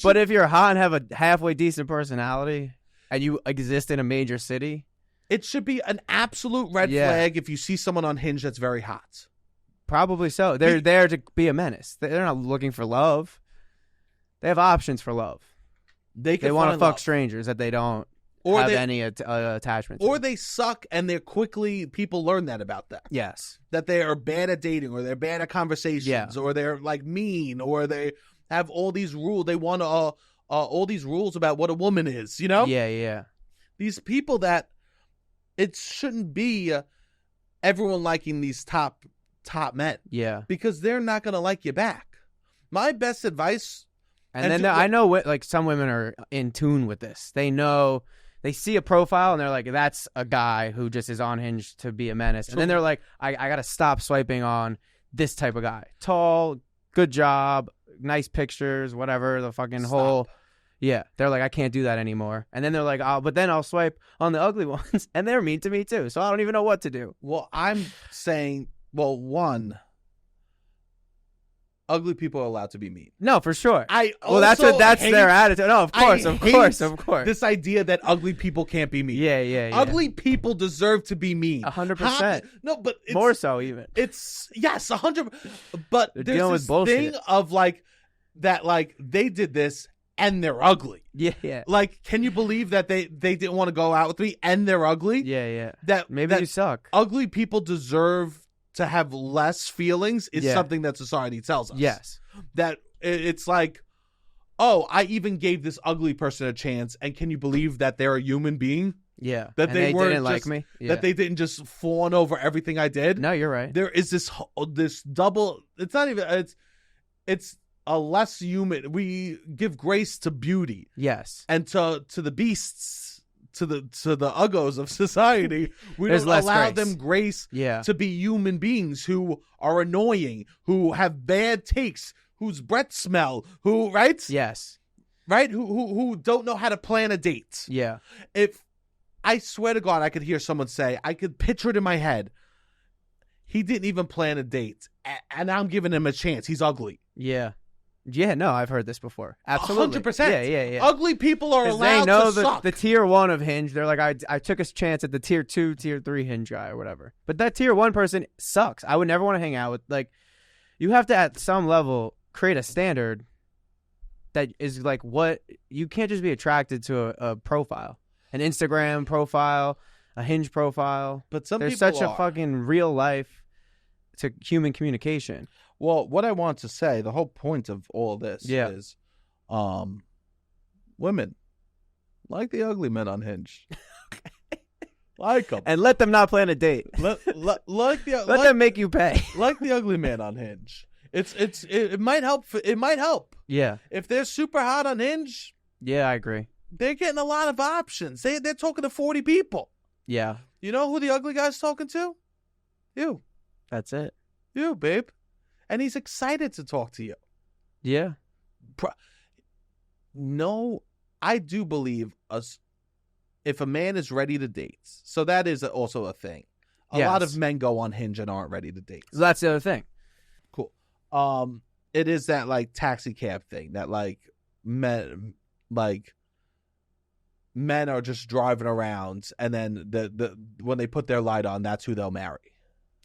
But if you're hot and have a halfway decent personality and you exist in a major city, it should be an absolute red flag if you see someone on Hinge that's very hot. Probably so. They're there to be a menace. They're not looking for love. They have options for love. They want to fuck strangers that they don't have any attachment to. Or they suck and people learn that about them. Yes. That they are bad at dating, or they're bad at conversations, or they're like mean, or they have all these rules. They want all these rules about what a woman is, you know? Yeah. These people that it shouldn't be everyone liking these top men. Yeah. Because they're not going to like you back. My best advice. And then I know like some women are in tune with this. They know, they see a profile and they're like, that's a guy who just is on Hinge to be a menace. And then they're like, I got to stop swiping on this type of guy. Tall, good job, nice pictures, whatever, the fucking whole. Yeah. They're like, I can't do that anymore. And then they're like, but then I'll swipe on the ugly ones. And they're mean to me too. So I don't even know what to do. Well, I'm saying, one, ugly people are allowed to be mean. No, for sure. That's their attitude. No, of course. This idea that ugly people can't be mean. Yeah. Ugly people deserve to be mean. 100%. No, but it's, more so even. It's 100. But they're there's this thing of like that, like they did this and they're ugly. Yeah. Like, can you believe that they didn't want to go out with me and they're ugly? Yeah. That maybe you suck. Ugly people deserve to have less feelings is something that society tells us. Yes. That it's like, oh, I even gave this ugly person a chance, and can you believe that they're a human being? Yeah. That they didn't like me? Yeah. That they didn't just fawn over everything I did? No, you're right. There is this double, it's not even, it's a less human. We give grace to beauty. Yes. And to the beasts. To the uggos of society, we don't allow them grace to be human beings who are annoying, who have bad takes, whose breath smell, who Yes. Right? Who don't know how to plan a date. Yeah. If I swear to God, I could hear someone say, I could picture it in my head. He didn't even plan a date, and I'm giving him a chance. He's ugly. Yeah. Yeah, no, I've heard this before. Absolutely. 100%. Yeah. Ugly people are 'Cause allowed they know to suck. the tier 1 of Hinge. They're like, I took a chance at the tier 2, tier 3 Hinge guy or whatever. But that tier 1 person sucks. I would never want to hang out with. Like, you have to, at some level, create a standard that is like what you can't just be attracted to a profile, an Instagram profile, a Hinge profile. But some There's people such a fucking real life to human communication. Well, what I want to say, the whole point of all this is, women like the ugly men on Hinge. Like them. And let them not plan a date. Let them make you pay. Like the ugly man on Hinge. It might help. It might help. Yeah. If they're super hot on Hinge, Yeah, I agree. they're getting a lot of options. They're talking to 40 people. Yeah. You know who the ugly guy's talking to? You. That's it. You, babe. And he's excited to talk to you. Yeah. No, I do believe if a man is ready to date, so that is also a thing. A lot of men go on Hinge and aren't ready to date. So that's the other thing. Cool. It is that like taxi cab thing that like men are just driving around, and then the when they put their light on, that's who they'll marry.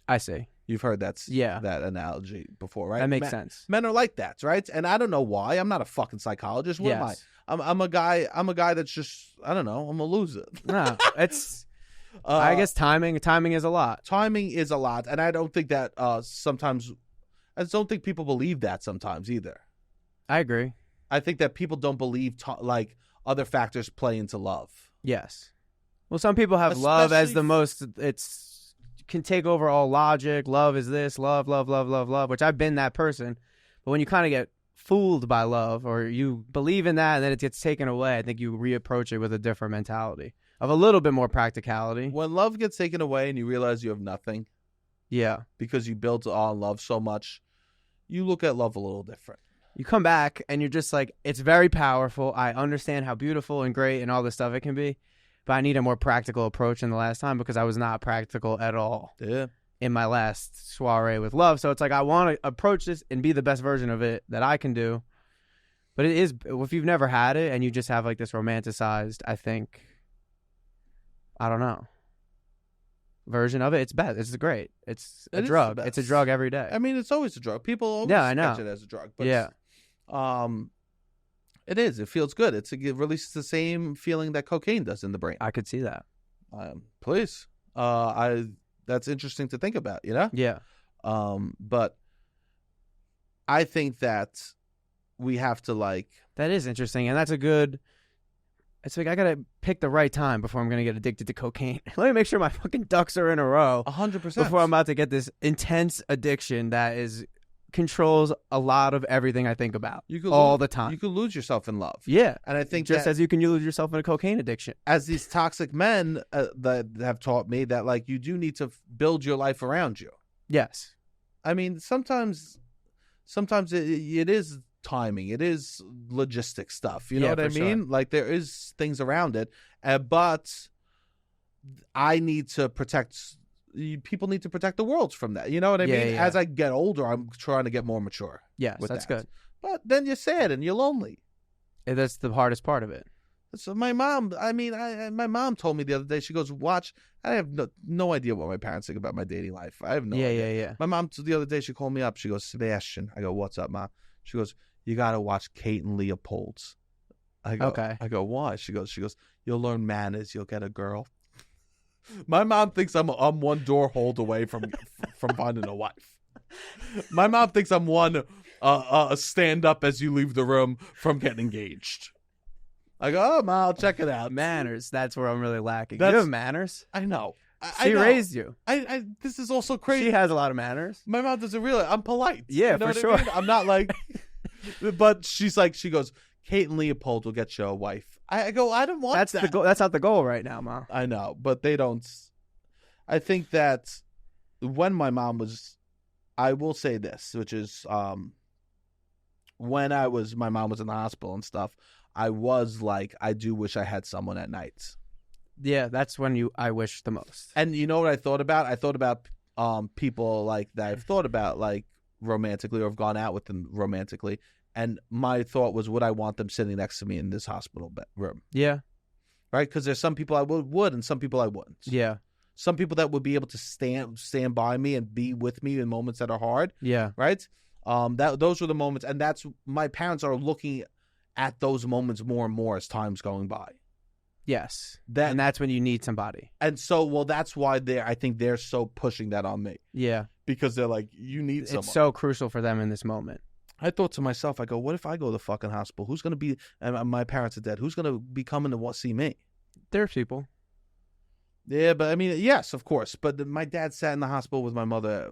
I see. You've heard that Yeah. analogy before, right? That makes sense. Men are like that, right? And I don't know why. I'm not a fucking psychologist. What am I? I'm a guy that's just, I don't know. I'm a loser. No, it's. I guess timing is a lot. Timing is a lot, and I don't think that sometimes. I just don't think people believe that sometimes either. I agree. I think that people don't believe like other factors play into love. Yes. Well, some people have love as the most. Can take over all logic. Love is this. Love, which I've been that person. But when you kind of get fooled by love, or you believe in that and then it gets taken away, I think you reapproach it with a different mentality of a little bit more practicality. When love gets taken away and you realize you have nothing, because you built on love so much, you look at love a little different. You come back and you're just like, it's very powerful. I understand how beautiful and great and all this stuff it can be, but I need a more practical approach than the last time because I was not practical at all in my last soiree with love. So it's like, I want to approach this and be the best version of it that I can do. But it is, if you've never had it and you just have like this romanticized, I think, I don't know, version of it, it's best. It's great. It's a drug. It's a drug every day. I mean, it's always a drug. People always sketch it as a drug. But it is. It feels good. It releases the same feeling that cocaine does in the brain. I could see that. Please. That's interesting to think about, you know? Yeah. But I think that we have to like... That is interesting. And that's a good... It's like, I got to pick the right time before I'm going to get addicted to cocaine. Let me make sure my fucking ducks are in a row. 100%. Before I'm about to get this intense addiction that controls a lot of everything I think about all the time. You could lose yourself in love. Yeah. And I think just as you can lose yourself in a cocaine addiction. As these toxic men that have taught me that like you do need to build your life around you. Yes. I mean, sometimes it is timing. It is logistic stuff. You know what I mean? Sure. Like there is things around it. But I need to protect... People need to protect the world from that. You know what I mean? Yeah. As I get older, I'm trying to get more mature. Yes, that's good. But then you're sad and you're lonely. And that's the hardest part of it. So my mom, my mom told me the other day, she goes, watch, I have no idea what my parents think about my dating life. I have no idea. Yeah. My mom, the other day, she called me up. She goes, Sebastian. I go, what's up, Mom? She goes, you got to watch Kate and Leopold's. I go, okay. I go, why? She goes, you'll learn manners. You'll get a girl. My mom thinks I'm one door hold away from finding a wife. My mom thinks I'm one stand up as you leave the room from getting engaged. I go, oh, Ma, I'll check it out. Manners. That's where I'm really lacking. You have manners. I know. She raised you. This is also crazy. She has a lot of manners. My mom doesn't realize I'm polite. Yeah, you know for sure. I mean? I'm not like, but she's like, she goes, Kate and Leopold will get you a wife. I go, I don't want that. That's the goal. That's not the goal right now, Mom. I know, but they don't. I think that when my mom was, I will say this, which is, when my mom was in the hospital and stuff, I was like, I do wish I had someone at night. Yeah, that's when I wish the most. And you know what I thought about? I thought about people like that I've thought about like romantically or have gone out with them romantically. And my thought was, would I want them sitting next to me in this hospital room? Yeah. Right? Because there's some people I would and some people I wouldn't. Yeah. Some people that would be able to stand by me and be with me in moments that are hard. Yeah. Right? Those were the moments. And that's, my parents are looking at those moments more and more as time's going by. Yes. And that's when you need somebody. And so, well, that's why I think they're so pushing that on me. Yeah. Because they're like, you need someone. It's so crucial for them in this moment. I thought to myself, I go, what if I go to the fucking hospital? Who's going to be, and my parents are dead, who's going to be coming to see me? There's people. Yeah, but I mean, yes, of course. But my dad sat in the hospital with my mother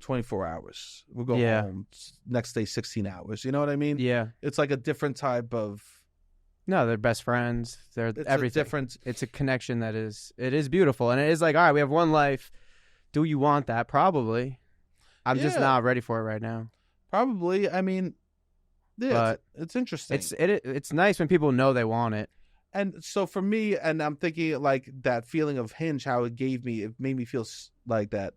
24 hours. We'll go home next day, 16 hours. You know what I mean? Yeah. It's like a different type of. No, they're best friends. They're everything. It's a connection it is beautiful. And it is like, all right, we have one life. Do you want that? Probably. I'm just not ready for it right now. Probably. I mean, yeah, but it's interesting. It's nice when people know they want it. And so for me, and I'm thinking like that feeling of Hinge, how it made me feel like that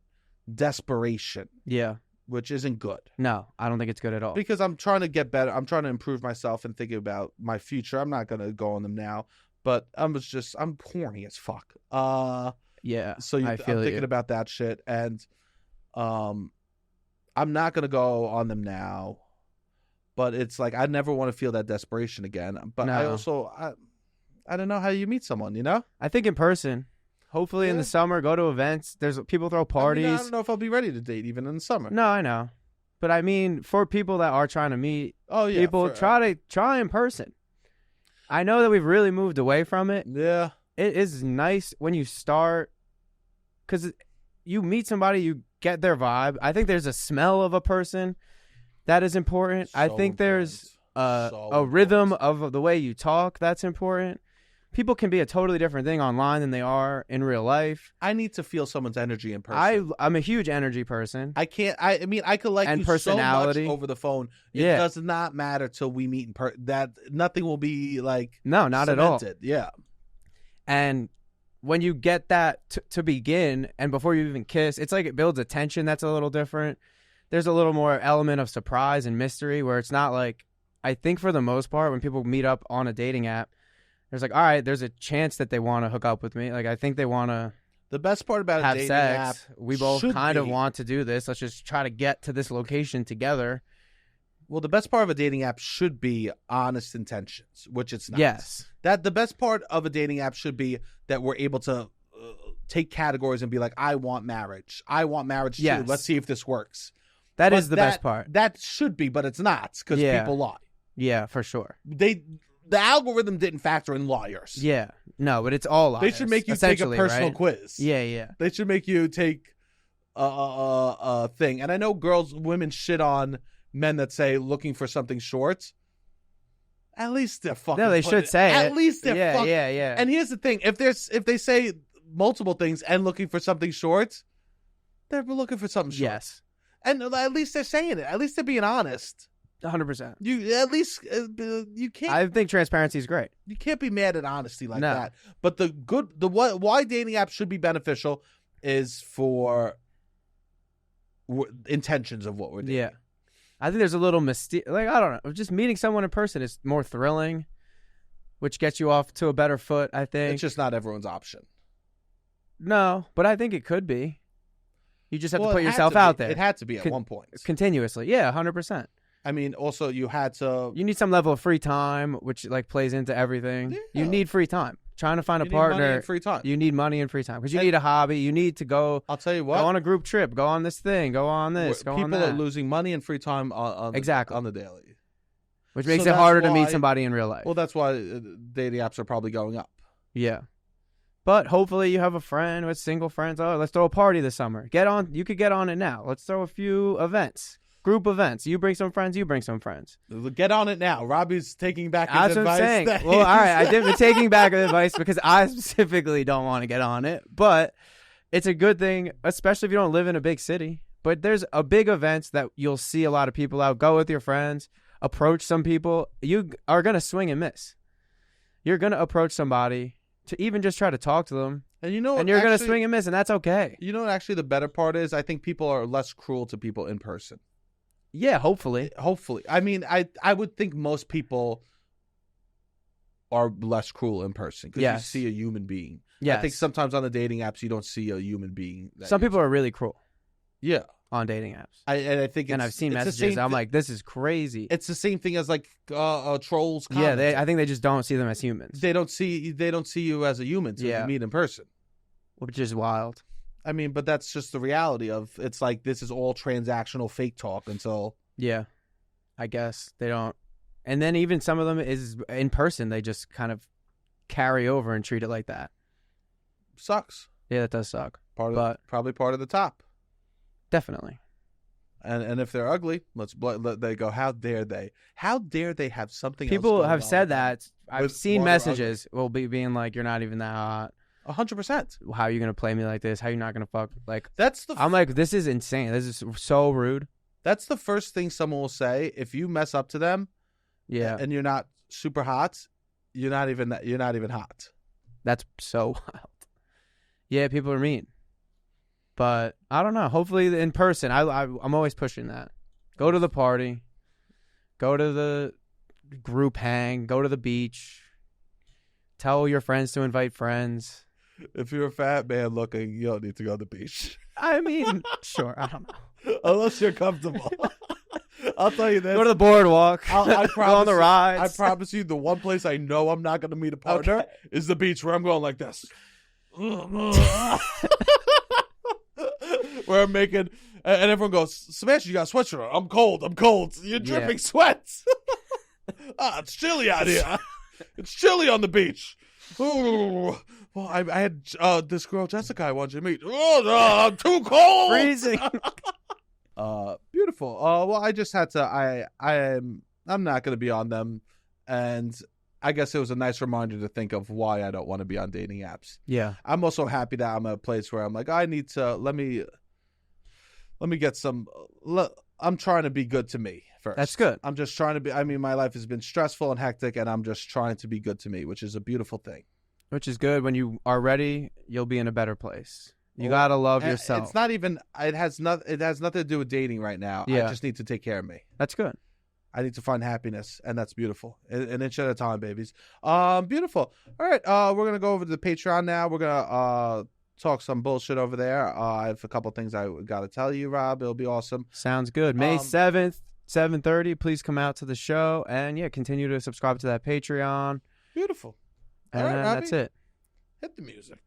desperation. Yeah. Which isn't good. No, I don't think it's good at all. Because I'm trying to get better. I'm trying to improve myself and thinking about my future. I'm not going to go on them now, but I'm corny as fuck. Yeah. So I'm thinking about that shit, and I'm not going to go on them now, but it's like I never want to feel that desperation again. But no. I don't know how you meet someone, you know? I think in person. Hopefully in the summer, go to events. There's people throw parties. I don't know if I'll be ready to date even in the summer. No, I know. But I mean, for people that are trying to meet people, try in person. I know that we've really moved away from it. Yeah. It is nice when you start, because you meet somebody, you get their vibe. I think there's a smell of a person that is important. I think there's a rhythm of the way you talk that's important. People can be a totally different thing online than they are in real life. I need to feel someone's energy in person. I'm a huge energy person. I can't. I mean, I could like you personality. so much over the phone. It does not matter till we meet in person. That nothing will be like not cemented. at all. Yeah. And when you get that to begin, and before you even kiss, it's like it builds a tension that's a little different. There's a little more element of surprise and mystery where it's not like, I think for the most part, when people meet up on a dating app, there's like, all right, there's a chance that they want to hook up with me. Like, I think they want to. The best part about have a dating sex. app, we both kind of want to do this. Let's just try to get to this location together. Well, the best part of a dating app should be honest intentions, which it's not. Yes. That the best part of a dating app should be that we're able to take categories and be like, I want marriage. I want marriage too. Let's see if this works. That is the best part. That should be, but it's not because people lie. Yeah, for sure. The algorithm didn't factor in liars. Yeah. No, but it's all liars. They should make you take a personal quiz. Yeah. They should make you take a thing. And I know women shit on men that say looking for something short. At least they're fucking. No, they should say it. At least they're fucking. Yeah. And here's the thing: if they say multiple things and looking for something short, they're looking for something short. Yes. And at least they're saying it. At least they're being honest. 100%. You can't. I think transparency is great. You can't be mad at honesty like that. But why dating apps should be beneficial is for intentions of what we're doing. Yeah. I think there's a little mystique. Like, I don't know. Just meeting someone in person is more thrilling, which gets you off to a better foot, I think. It's just not everyone's option. No, but I think it could be. You just have to put yourself out there. It had to be at one point. Continuously. Yeah, 100%. I mean, also, you had to... You need some level of free time, which like plays into everything. Yeah. You need free time. Trying to find a partner. Money and free time. You need money and free time. Because you need a hobby. You need to go... I'll tell you what. Go on a group trip. Go on this thing. Go on this. Go on that. People are losing money and free time on the daily. Which makes it harder to meet somebody in real life. Well, that's why dating apps are probably going up. Yeah. But hopefully you have a friend with single friends. Oh, let's throw a party this summer. You could get on it now. Let's throw a few events. Group events. You bring some friends. You bring some friends. Get on it now. Robbie's taking back his advice. That's what I'm saying. Well, all right. I did be taking back advice because I specifically don't want to get on it. But it's a good thing, especially if you don't live in a big city. But there's a big events that you'll see a lot of people out. Go with your friends. Approach some people. You are going to swing and miss. You're going to approach somebody to even just try to talk to them. And you're going to swing and miss, and that's okay. You know what actually the better part is? I think people are less cruel to people in person. Yeah, hopefully. Hopefully. I mean, I would think most people are less cruel in person because you see a human being. Yeah, I think sometimes on the dating apps you don't see a human being. Some people are really cruel. Yeah. On dating apps. I think and I've seen messages. I'm like, this is crazy. It's the same thing as like trolls. Yeah, I think they just don't see them as humans. They don't see you as a human until you meet in person, which is wild. I mean, but that's just the reality of it's like this is all transactional fake talk until I guess they don't. And then even some of them is in person. They just kind of carry over and treat it like that. Sucks. Yeah, that does suck. Probably part of the top. Definitely. And if they're ugly, they go, how dare they? How dare they have something People else have said that. I've seen messages will being like, you're not even that hot. 100%. How are you going to play me like this? How are you not going to fuck? Like, I'm like, this is insane. This is so rude. That's the first thing someone will say. If you mess up to them and you're not super hot, you're not even hot. That's so wild. Yeah, people are mean. But I don't know. Hopefully in person. I'm always pushing that. Go to the party. Go to the group hang. Go to the beach. Tell your friends to invite friends. If you're a fat man looking, you don't need to go to the beach. I mean, sure. I don't know. Unless you're comfortable. I'll tell you this. Go to the boardwalk. I promise go on the rides. I promise you the one place I know I'm not going to meet a partner is the beach where I'm going like this. Where I'm making, and everyone goes, Sebastian, you got a sweatshirt on. I'm cold. You're dripping sweat. It's chilly out here. It's chilly on the beach. Ooh. Well, I had this girl, Jessica, I wanted you to meet. I'm too cold. Freezing. Beautiful. Well, I just had to, I'm not going to be on them. And I guess it was a nice reminder to think of why I don't want to be on dating apps. Yeah. I'm also happy that I'm at a place where I'm like, I need to, let me get some, I'm trying to be good to me first. That's good. I'm just trying to be, I mean, my life has been stressful and hectic, and I'm just trying to be good to me, which is a beautiful thing. Which is good. When you are ready, you'll be in a better place. You got to love yourself. It's not even, it has nothing to do with dating right now. Yeah. I just need to take care of me. That's good. I need to find happiness, and that's beautiful. An inch at a time, babies. Beautiful. All right, we're going to go over to the Patreon now. We're going to talk some bullshit over there. I have a couple things I got to tell you, Rob. It'll be awesome. Sounds good. May 7th, 7:30. Please come out to the show. And, continue to subscribe to that Patreon. Beautiful. And all right, that's it. Hit the music.